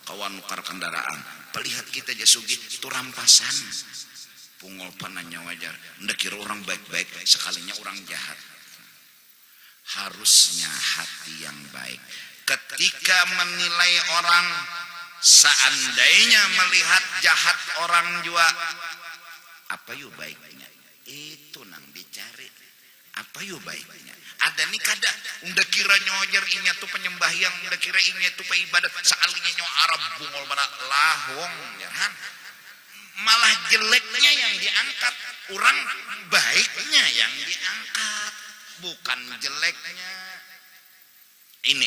kawan nukar kendaraan. Pelihat kita aja sugih itu rampasan. Pungol panahnya wajar. Ndak kira orang baik-baik, sekalinya orang jahat. Harusnya hati yang baik. Ketika menilai orang, seandainya melihat jahat orang juga, apa yuk baiknya? Itu nang dicari. Apa yuk baiknya? Ada nih kada, ndak kira nyojar inya tuh penyembahyang, ndak kira inya tuh peibadat, sekalinya nyawa Arab bungol mana lahong, ya kan? Malah jeleknya yang diangkat, orang baiknya yang diangkat, bukan jeleknya. Ini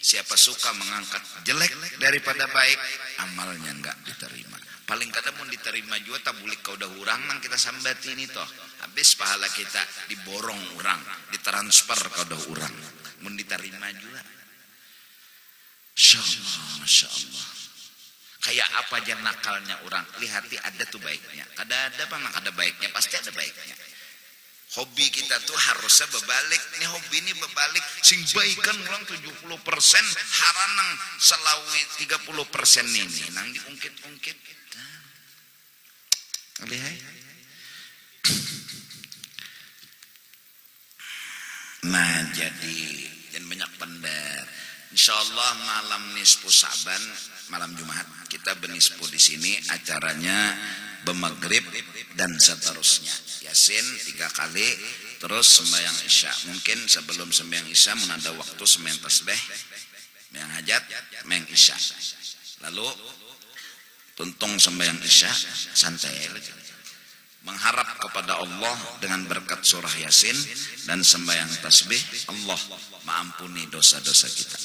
siapa suka mengangkat jelek daripada baik, amalnya enggak diterima. Paling kadang mau diterima juga tabulik kau dah urang nang kita sambat ini toh. Habis pahala kita diborong urang, ditransfer kau dah urang. Mau diterima juga. Masya Allah. Kayak apa aja nakalnya orang, lihati ada tuh baiknya. Kada ada bang, ada baiknya, pasti ada baiknya. Hobi kita tuh harusnya berbalik. Nih hobi ini berbalik, sing baikan orang 70%, haranang selawi 30% ini. Nang diungkit-ungkit. Lihat. Nah jadi, dan banyak pendar. Insyaallah malam nisfu Sa'ban, malam Jumat kita benisfu di sini, acaranya bemagrib dan seterusnya. Yasin 3 kali, terus sembahyang Isya. Mungkin sebelum sembahyang Isya menanda waktu sembahyang tasbih, sembahyang hajat, sembahyang Isya. Lalu tuntung sembahyang Isya santai aja. Mengharap kepada Allah dengan berkat surah Yasin dan sembahyang tasbih, Allah mengampuni dosa-dosa kita.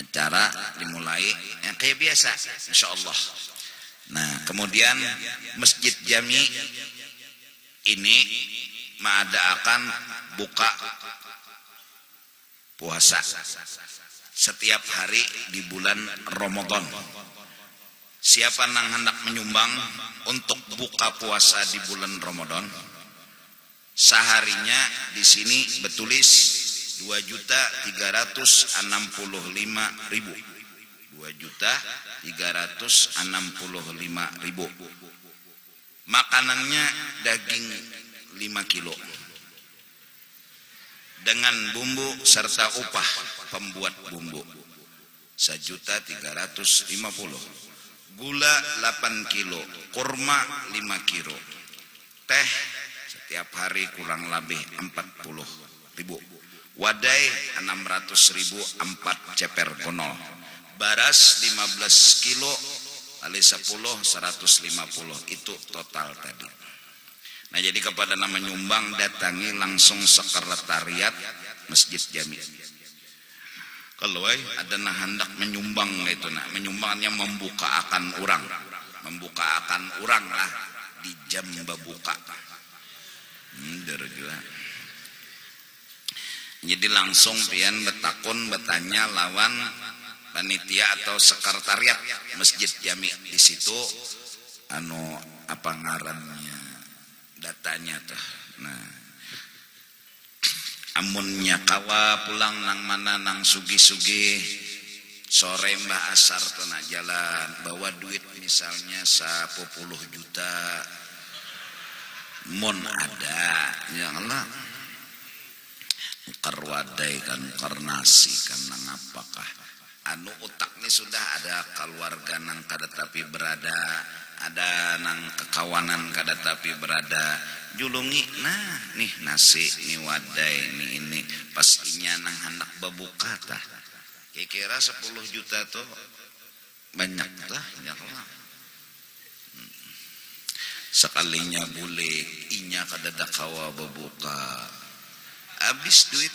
Acara dimulai yang kayak biasa, insya Allah. Nah, kemudian Masjid Jami ini mengadakan buka puasa setiap hari di bulan Ramadan. Siapa nang hendak menyumbang untuk buka puasa di bulan Ramadan, seharinya di sini betulis 2.365.000. 2.365.000. Makanannya daging 5 kilo dengan bumbu serta upah pembuat bumbu 1.350.000. Gula 8 kilo, kurma 5 kilo, teh setiap hari kurang lebih 40.000, wadai 600.000 4 ceper gonol, baras 15 kilo kali 10 150, itu total tadi. Nah jadi kepada nama nyumbang datangi langsung sekretariat Masjid Jami. Kalau ada nah hendak menyumbang itu, nah menyumbangnya membuka akan orang lah di jam berbuka. Jadi langsung pian betakun bertanya lawan panitia atau sekretariat Masjid Jami di situ, apa ngarannya datanya tuh. Nah, amunnya kawa pulang nang mana nang sugi-sugi sore mbah asar tena jalan bawa duit misalnya 10 juta mun ada ya Allah karwadai kan karnasi kan nang apakah utak ini sudah ada keluarga nang kada tapi berada, ada nang kekawanan kada tapi berada, julungi nah nih nasi nih wadai nih ini pastinya nang hendak berbuka tah kira-kira 10 juta tuh banyak tah ya Allah. sekalinya bulik inya kadada kawa babuka habis duit.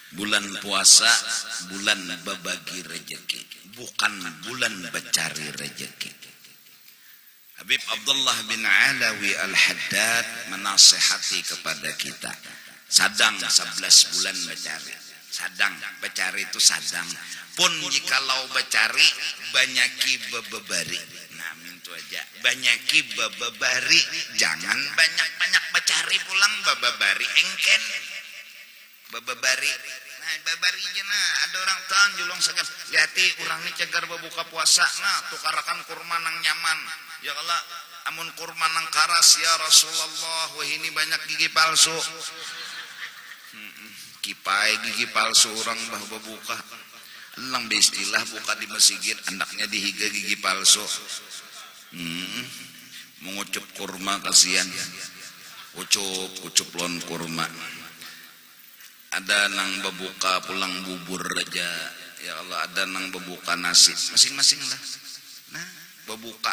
Bulan puasa bulan berbagi rezeki, bukan bulan mencari rezeki. Habib Abdullah bin Alawi Al-Haddad menasihati kepada kita, sadang 11 bulan mencari. Sadang, mencari itu sadang. Pun jikalau mencari banyaki bebebari. Nah, itu aja. Banyaki bebebari, jangan banyak-banyak mencari pulang bebebari engken. Bebebari. Nah, babari aja nah, ada orang tan julung segar. Liati urang ini cegar berbuka puasa. Nah, tukarakan kurma nang nyaman. Ya Allah, amun kurma nang karas ya Rasulullah, wah ini banyak gigi palsu. Kipai gigi palsu orang bah berbuka. Lang beistilah buka di masjid, anaknya dihiga gigi palsu. Mengucup kurma kasihan. Ucup lon kurma. Ada nang berbuka pulang bubur aja. Ya Allah, ada nang berbuka nasi. Masing-masing lah. Nah, berbuka.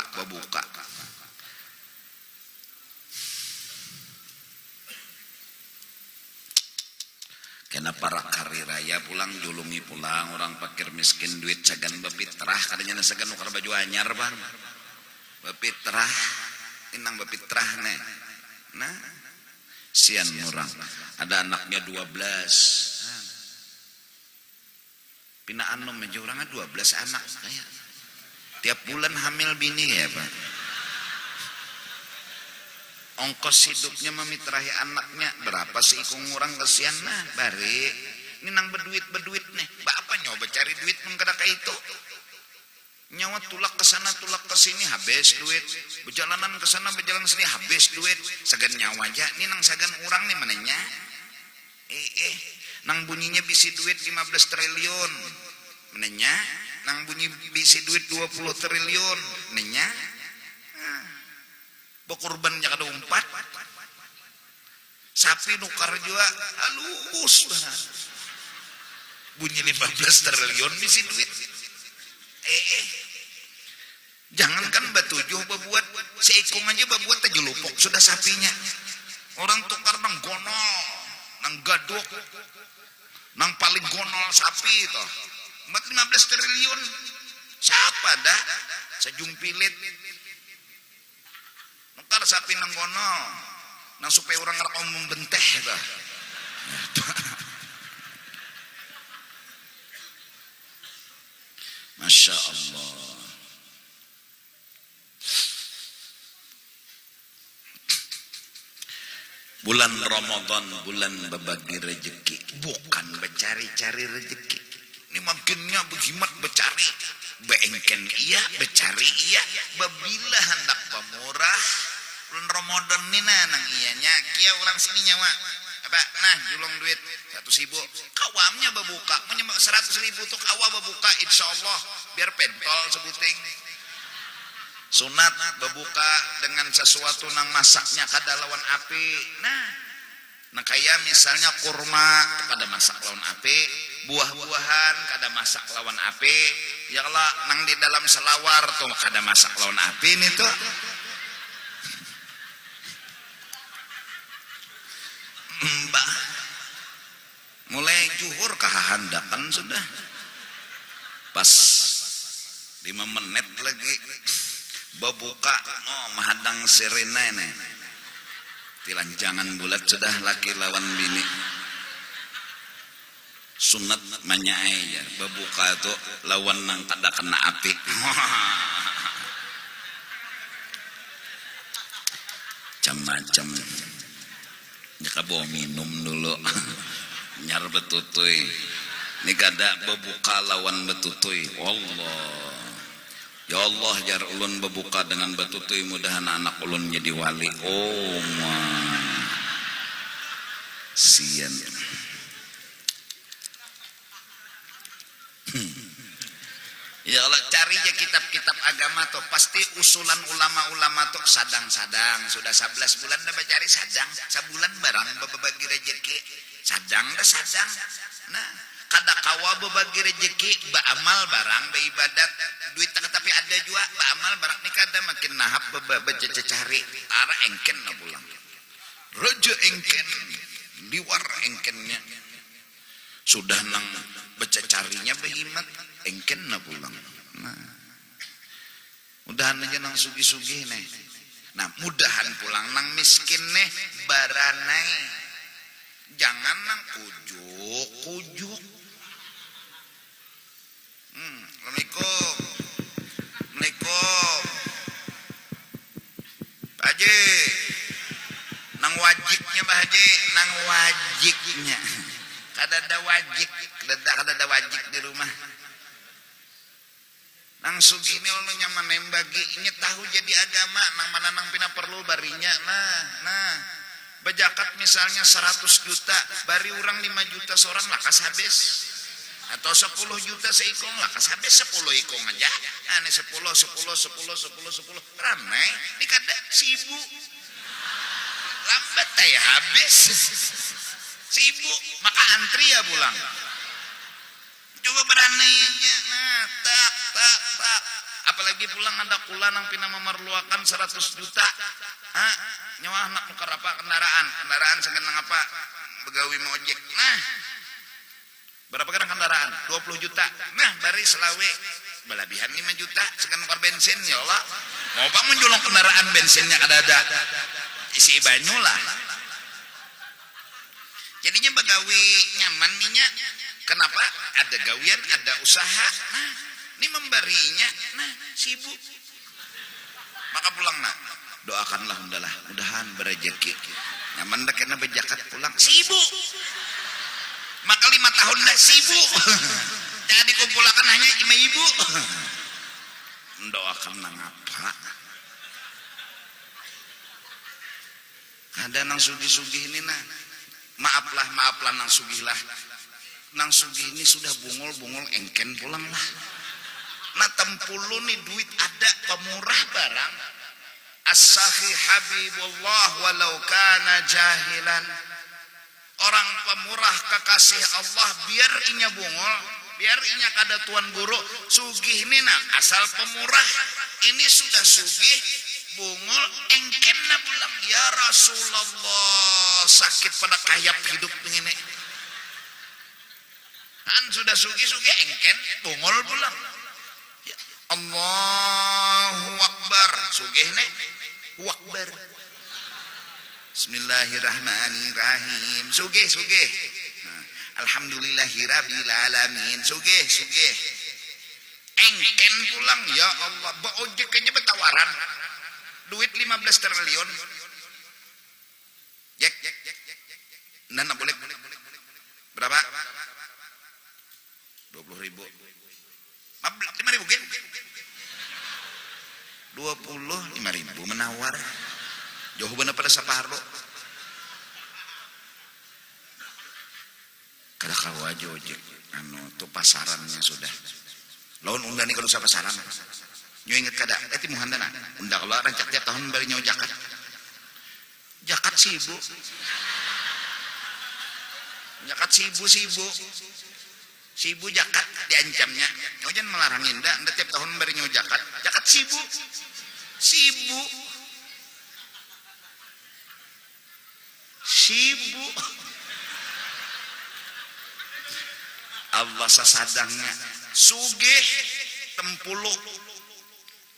Kena para kari raya pulang julungi pulang orang fakir miskin duit sagan bepitrah kadanya sagan nukar baju anyar bang. Bepitrah inang bepitrah nih. Nah, sian orang ada anaknya 12. Pinaan nom aja orangnya 12 anak kayak tiap bulan hamil bini ya Pak. Ongkos hidupnya memitrahi anaknya berapa sih ikung orang kesian nah bari ini nang berduit nih bapak nyoba cari duit pun kada kayak itu nyawa tulak ke sana tulak ke sini habis duit berjalanan ke sana berjalan sini habis duit sagan nyawa aja ini nang sagan orang nih mananya nang bunyinya bisi duit 15 triliun mananya nang bunyi bisi duit 20 triliun mananya bekorbannya kada umpat sapi nukar juga halus bunyi 15 triliun bisi duit jangankan batujuh berbuat seikung aja berbuat aja lupuk sudah sapinya orang tukar nang gonol nang gaduk nang paling gonol sapi toh 15 triliun siapa dah sejumpilit nukar sapi nang gonol nang supaya orang ngerekam membenteh toh Masya Allah. Bulan Ramadan bulan berbagi rezeki, bukan bercari-cari rezeki. Ini makinnya berhimat bercari, beengken iya, bercari iya, babila hendak pemurah. Bulan Ramadan ini nang iyanya, kia orang sini nyawa. Apa? Nah, julung duit 100.000. Kawamnya berbuka, punya 100.000 tuh kawam berbuka, insya Allah biar pentol sebuting. Sunat berbuka dengan sesuatu nang masaknya kada lawan api. Nah kayak misalnya kurma kada masak lawan api, buah-buahan kada masak lawan api. Ya Allah, nang di dalam selawar tuh kada masak lawan api nih tuh. Mbak mulai juhur kehandakan sudah pas 5 menit lagi berbuka mahadang sirena ini tilanjangan bulat sudah laki lawan bini sunat manyai ya berbuka itu lawan nang kada kena api macam-macam jika bawa minum dulu nyar betutuy ini kada berbuka lawan betutuy Allah ya Allah jar ulun berbuka dengan betutuy mudahan anak ulun jadi wali sian ya Allah cari aja kitab-kitab agama tuh pasti usulan ulama-ulama tuh sadang-sadang sudah 11 bulan dah cari sadang sebulan barang berbagi rezeki sadang dah sadang nah kada kawa bagi rezeki ba amal barang ba ibadat duit tapi ada juga ba amal barang ni kada makin nahap baca cari ara engken na pulang raja engken liwar engkennya sudah nang baca carinya behimat engken na pulang. Nah mudahan aja nang sugi-sugi nih. Nah mudahan pulang nang miskin nih baranai jangan nang kujuk. Assalamualaikum. Assalamualaikum. Pak Haji. Nang wajibnya Pak Haji, nang wajibnya. Kada ada wajib, kada ada wajib di rumah. Nang sugini ulu nyaman nembagi, nya tahu jadi agama, nang mana nang pina perlu barinya. Nah. Bejakat misalnya 100 juta, bari orang 5 juta seorang lakas habis. Atau 10 juta seikong lakas habis 10 ikong aja. Nah ini 10 ramai ini kada sibuk lambat ya habis sibuk maka antri ya pulang coba berani aja. Nah tak apalagi pulang ada kula nang pina memerluakan 100 juta nyawa anak nukar apa kendaraan segenang apa begawi mojek. Nah berapa kadang kendaraan 20 juta. Nah bari selawe balabihan 5 juta segan nukar bensin ya Allah mau bang menjulong kendaraan bensinnya kada ada isi banyu lah jadinya begawi nyaman minyak. Kenapa ada gawian ada usaha. Nah ini memberinya nah sibuk maka pulang nah doakanlah mudahan berejeki nyaman dah kena bejakat pulang sibuk maka 5 tahun dah sibuk jadi kumpulakan hanya ibu doakan nang apa ada nang sugih-sugih ini nah maaflah nang sugih lah nang sugih ini sudah bungul engken pulang lah. Nah tempulu nih duit ada pemurah barang as-sahi habibullah walau kana jahilan. Orang pemurah kekasih Allah biar inya bungul biar inya kada tuan guru sugih ini nah asal pemurah ini sudah sugih bungul engken na pulang ya Rasulullah sakit pada kayap hidup begini kan sudah sugih engken bungul pulang ya Allahu Akbar sugih nih wakbar Bismillahirrahmanirrahim sugih nah, alhamdulillahirabbil alamin sugih engken pulang ya Allah ojek aja betawaran duit 15 triliun Jack nana boleh berapa 20.000 5.000 gen 25.000 menawar jauh bener pada sapardo kada kau aja ojek tuh pasarannya sudah lawan undang nih kalau usah pasaran nyo inget kada eti muhandana undang Allah rancak tiap tahun bari nyawa jakat sibuk sibuk jakat diancamnya nyawa jangan melarangin dah anda tiap tahun bari nyawa jakat sibuk Allah sasadangnya sugih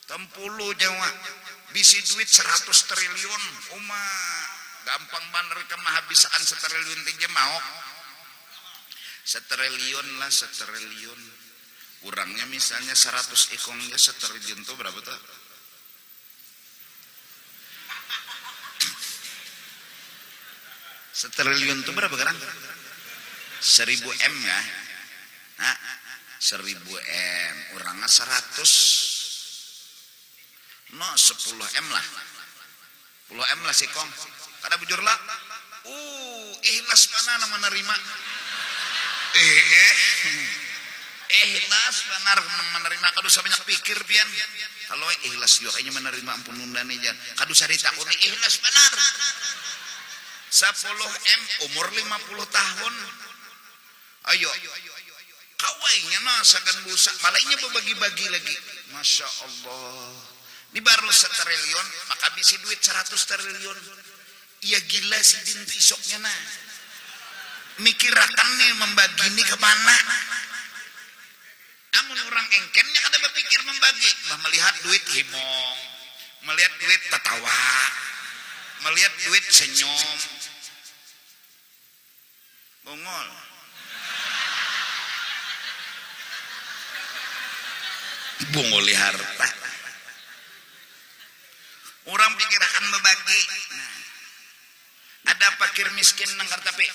tempulu Jawa bisi duit 100 triliun gampang bener kemahabisaan 1 triliun tinggi mau 1 triliun kurangnya misalnya 100 ikongnya 1 triliun tuh berapa tuh 1 triliun tuh berapa sekarang 1000 M ya nah 1000 M orangnya 100 no 10 M lah 10 M lah sih kong kada bujur lah ikhlas mana menerima ikhlas benar menerima kadu banyak pikir pian kalau ikhlas juga kayaknya menerima ampun undang nih kadu sari takun ikhlas benar 10 M umur 50 tahun Ayo kawainya nasakan busa malainya berbagi-bagi lagi. Masya Allah, ini baru 1 triliun maka bisa duit 100 triliun. Iya gila si dinti isoknya nah mikirakan nih membagi ini kemana. Amun orang engkennya kada berpikir membagi, melihat duit himong, melihat duit tertawa, melihat duit senyum, bongol. Bongoli harta. Orang pikir akan berbagi. Nah, ada fakir miskin nang tapi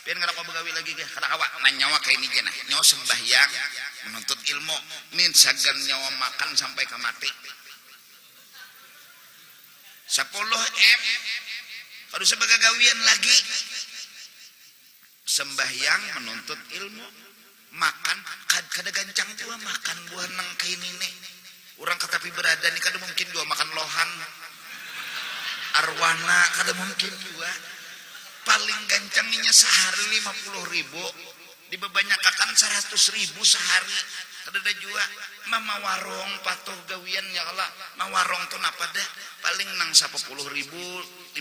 pian kada kau begawi lagi ke kada kawa nyawa kayak ini jenah nyawa sembahyang menuntut ilmu nin sagan nyawa makan sampai ke mati 10 M harus sebagai gawian lagi sembahyang menuntut ilmu makan kada gancang juga makan buah nang kayak ini orang katapi berada nih kada mungkin juga makan lohan arwana kada mungkin juga paling gancangnya sehari 50.000 dibebanyakan 100.000 sehari kada ada juga mama warung patuh gawian ya Allah mah warung tuh napa dah paling nang 10.000 15.000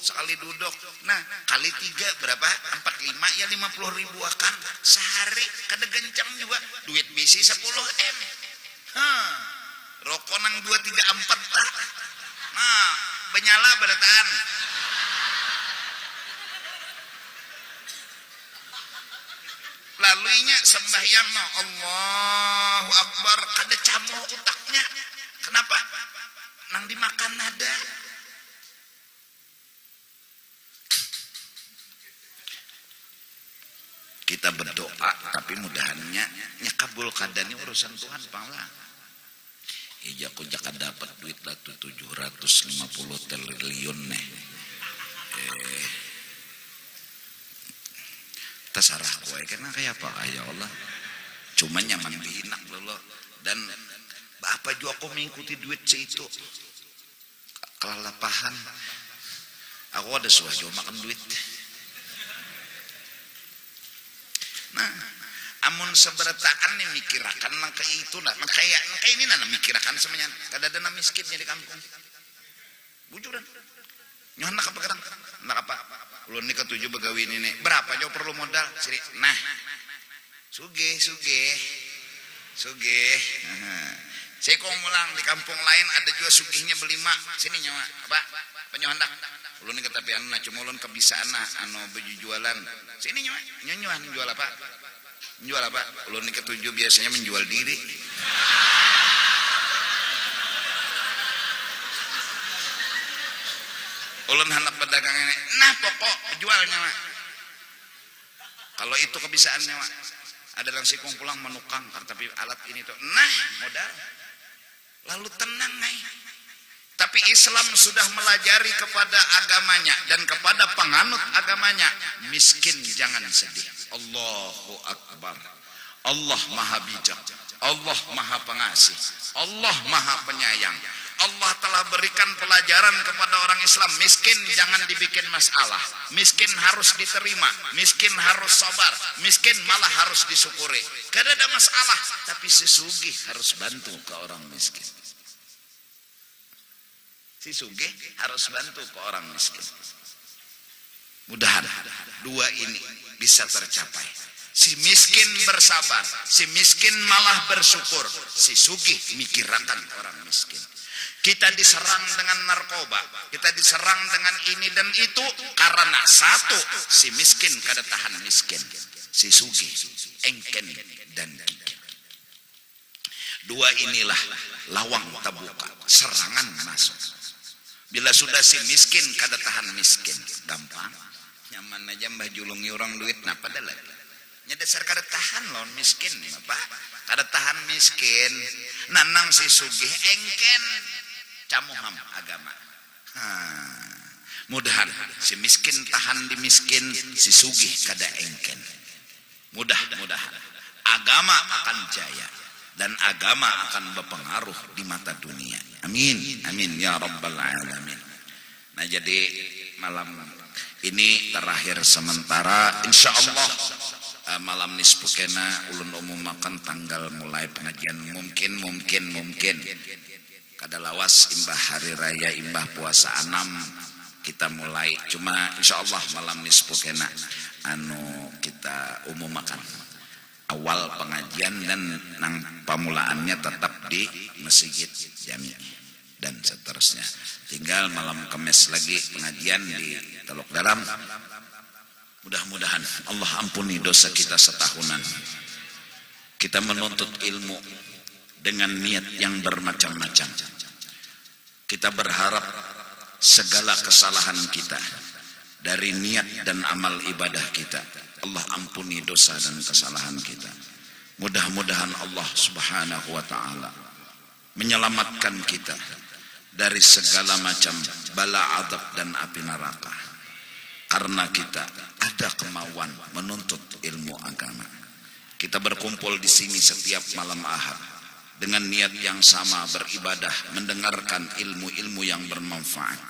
sekali duduk nah kali 3 berapa 45 ya 50.000 akan sehari kada gancang juga duit bisi 10 M rokok nang 2 3 4 tak nah benyala berataan laluinya sembahyang no Allahu Akbar kada camo utaknya kenapa nang dimakan nada kita berdoa tapi mudahannya nyakabul kadani urusan Tuhan pala ija ku jaka dapat duit lah 750 triliun nih terserah kue karena kayak apa ya Allah cuma nyaman dihinak lolo dan apa juga aku mengikuti duit seitu kelalapahan aku ada suah juga makan duit nah amun seberataan nih mikirakan nang kayak itu lah nang kayak ini nana mikirakan semuanya kada ada miskinnya di kampung bujuran nyohan nak apa kadang nak apa ulun ni ketujuh begawi ini nih berapa jauh perlu modal siri nah sugih saya kau mulang di kampung lain ada juga sugihnya berlima sini nyawa apa nyohan dak ulun ni ketapi anu cuma ulun kebisaan anu berjualan sini nyawa nyonyuan jual apa ulun ni ketujuh biasanya menjual diri ulun handap pedagang ini nah pokok jualnya mak. Kalau itu kebisaannya mak. Ada yang sikung pulang menukang tapi alat ini tuh nah modal lalu tenang nih tapi Islam sudah melajari kepada agamanya dan kepada penganut agamanya miskin jangan sedih Allahu Akbar Allah maha bijak Allah maha pengasih Allah maha penyayang Allah telah berikan pelajaran kepada orang Islam miskin jangan dibikin masalah miskin harus diterima miskin harus sabar miskin malah harus disyukuri kada ada masalah tapi si sugih harus bantu ke orang miskin si sugih harus bantu ke orang miskin mudahan dua ini bisa tercapai si miskin bersabar si miskin malah bersyukur si sugih mikirakan orang miskin. Kita diserang dengan narkoba, kita diserang dengan ini dan itu karena satu, si miskin kada tahan miskin, si sugih, engken dan gigih. Dua inilah lawang terbuka, serangan masuk. Bila sudah si miskin kada tahan miskin, gampang, nyaman aja mbah julungi orang duit, napa dah lagi. Nya dasar kada tahan lawan miskin, bapak, kada tahan miskin, nanang si sugih engken. Camuham agama. Mudahan si miskin tahan di miskin, si sugih kada engken. Mudah-mudahan agama akan jaya dan agama akan berpengaruh di mata dunia. Amin, amin ya rabbal alamin. Nah jadi malam Ini terakhir sementara, insya Allah malam nisfu kena ulun umumakan tanggal mulai pengajian mungkin kada lawas imbah hari raya imbah puasa 6 kita mulai, cuma insya Allah malam nisfu kena kita umumakan awal pengajian dan nang pamulaannya tetap di Masjid Jami dan seterusnya. Tinggal malam Kamis lagi pengajian di Teluk Dalam. Mudah-mudahan Allah ampuni dosa kita setahunan. Kita menuntut ilmu dengan niat yang bermacam-macam. Kita berharap segala kesalahan kita dari niat dan amal ibadah kita, Allah ampuni dosa dan kesalahan kita. Mudah-mudahan Allah Subhanahu wa ta'ala menyelamatkan kita dari segala macam bala adab dan api neraka, karena kita ada kemauan menuntut ilmu agama. Kita berkumpul di sini setiap malam Ahad dengan niat yang sama, beribadah, mendengarkan ilmu-ilmu yang bermanfaat.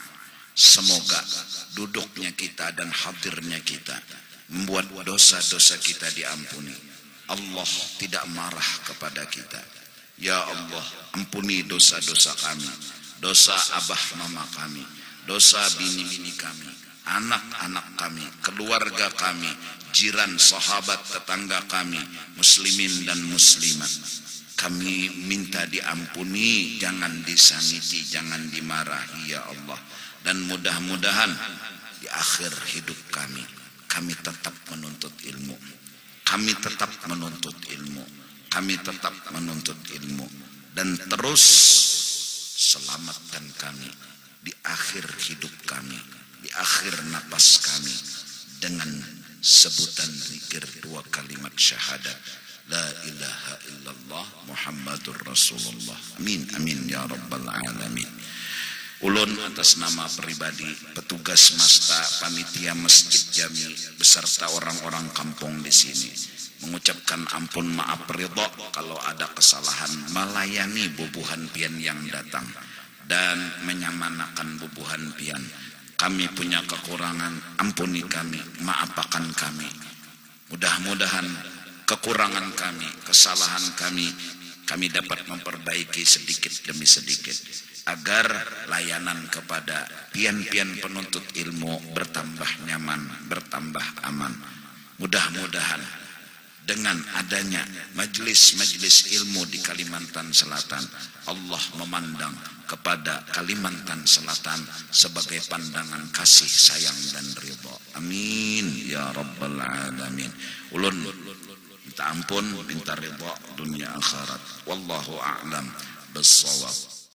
Semoga duduknya kita dan hadirnya kita membuat dosa-dosa kita diampuni. Allah tidak marah kepada kita. Ya Allah, ampuni dosa-dosa kami, dosa abah mama kami, dosa bini-bini kami, anak-anak kami, keluarga kami, jiran, sahabat, tetangga kami, muslimin dan muslimat. Kami minta diampuni, jangan disangiti, jangan dimarahi ya Allah. Dan mudah-mudahan di akhir hidup kami tetap menuntut ilmu. Kami tetap menuntut ilmu. Kami tetap menuntut ilmu. Dan terus selamatkan kami di akhir hidup kami, di akhir napas kami, dengan sebutan zikir 2 kalimat syahadat, la ilaha illallah Muhammadur Rasulullah. Amin amin ya rabbal alamin. Ulun atas nama pribadi, petugas masta, panitia Masjid Jami beserta orang-orang kampung di sini mengucapkan ampun maaf ridho kalau ada kesalahan melayani bubuhan pian yang datang dan menyamanakan bubuhan pian. Kami punya kekurangan, ampuni kami, maafkan kami. Mudah-mudahan kekurangan kami, kesalahan kami dapat memperbaiki sedikit demi sedikit, agar layanan kepada pian-pian penuntut ilmu bertambah nyaman, bertambah aman. Mudah-mudahan dengan adanya majelis-majelis ilmu di Kalimantan Selatan, Allah memandang kepada Kalimantan Selatan sebagai pandangan kasih sayang dan ridha. Amin ya rabbal alamin. Ulun minta ampun, minta ridha dunia akhirat. Wallahu a'lam bissawab.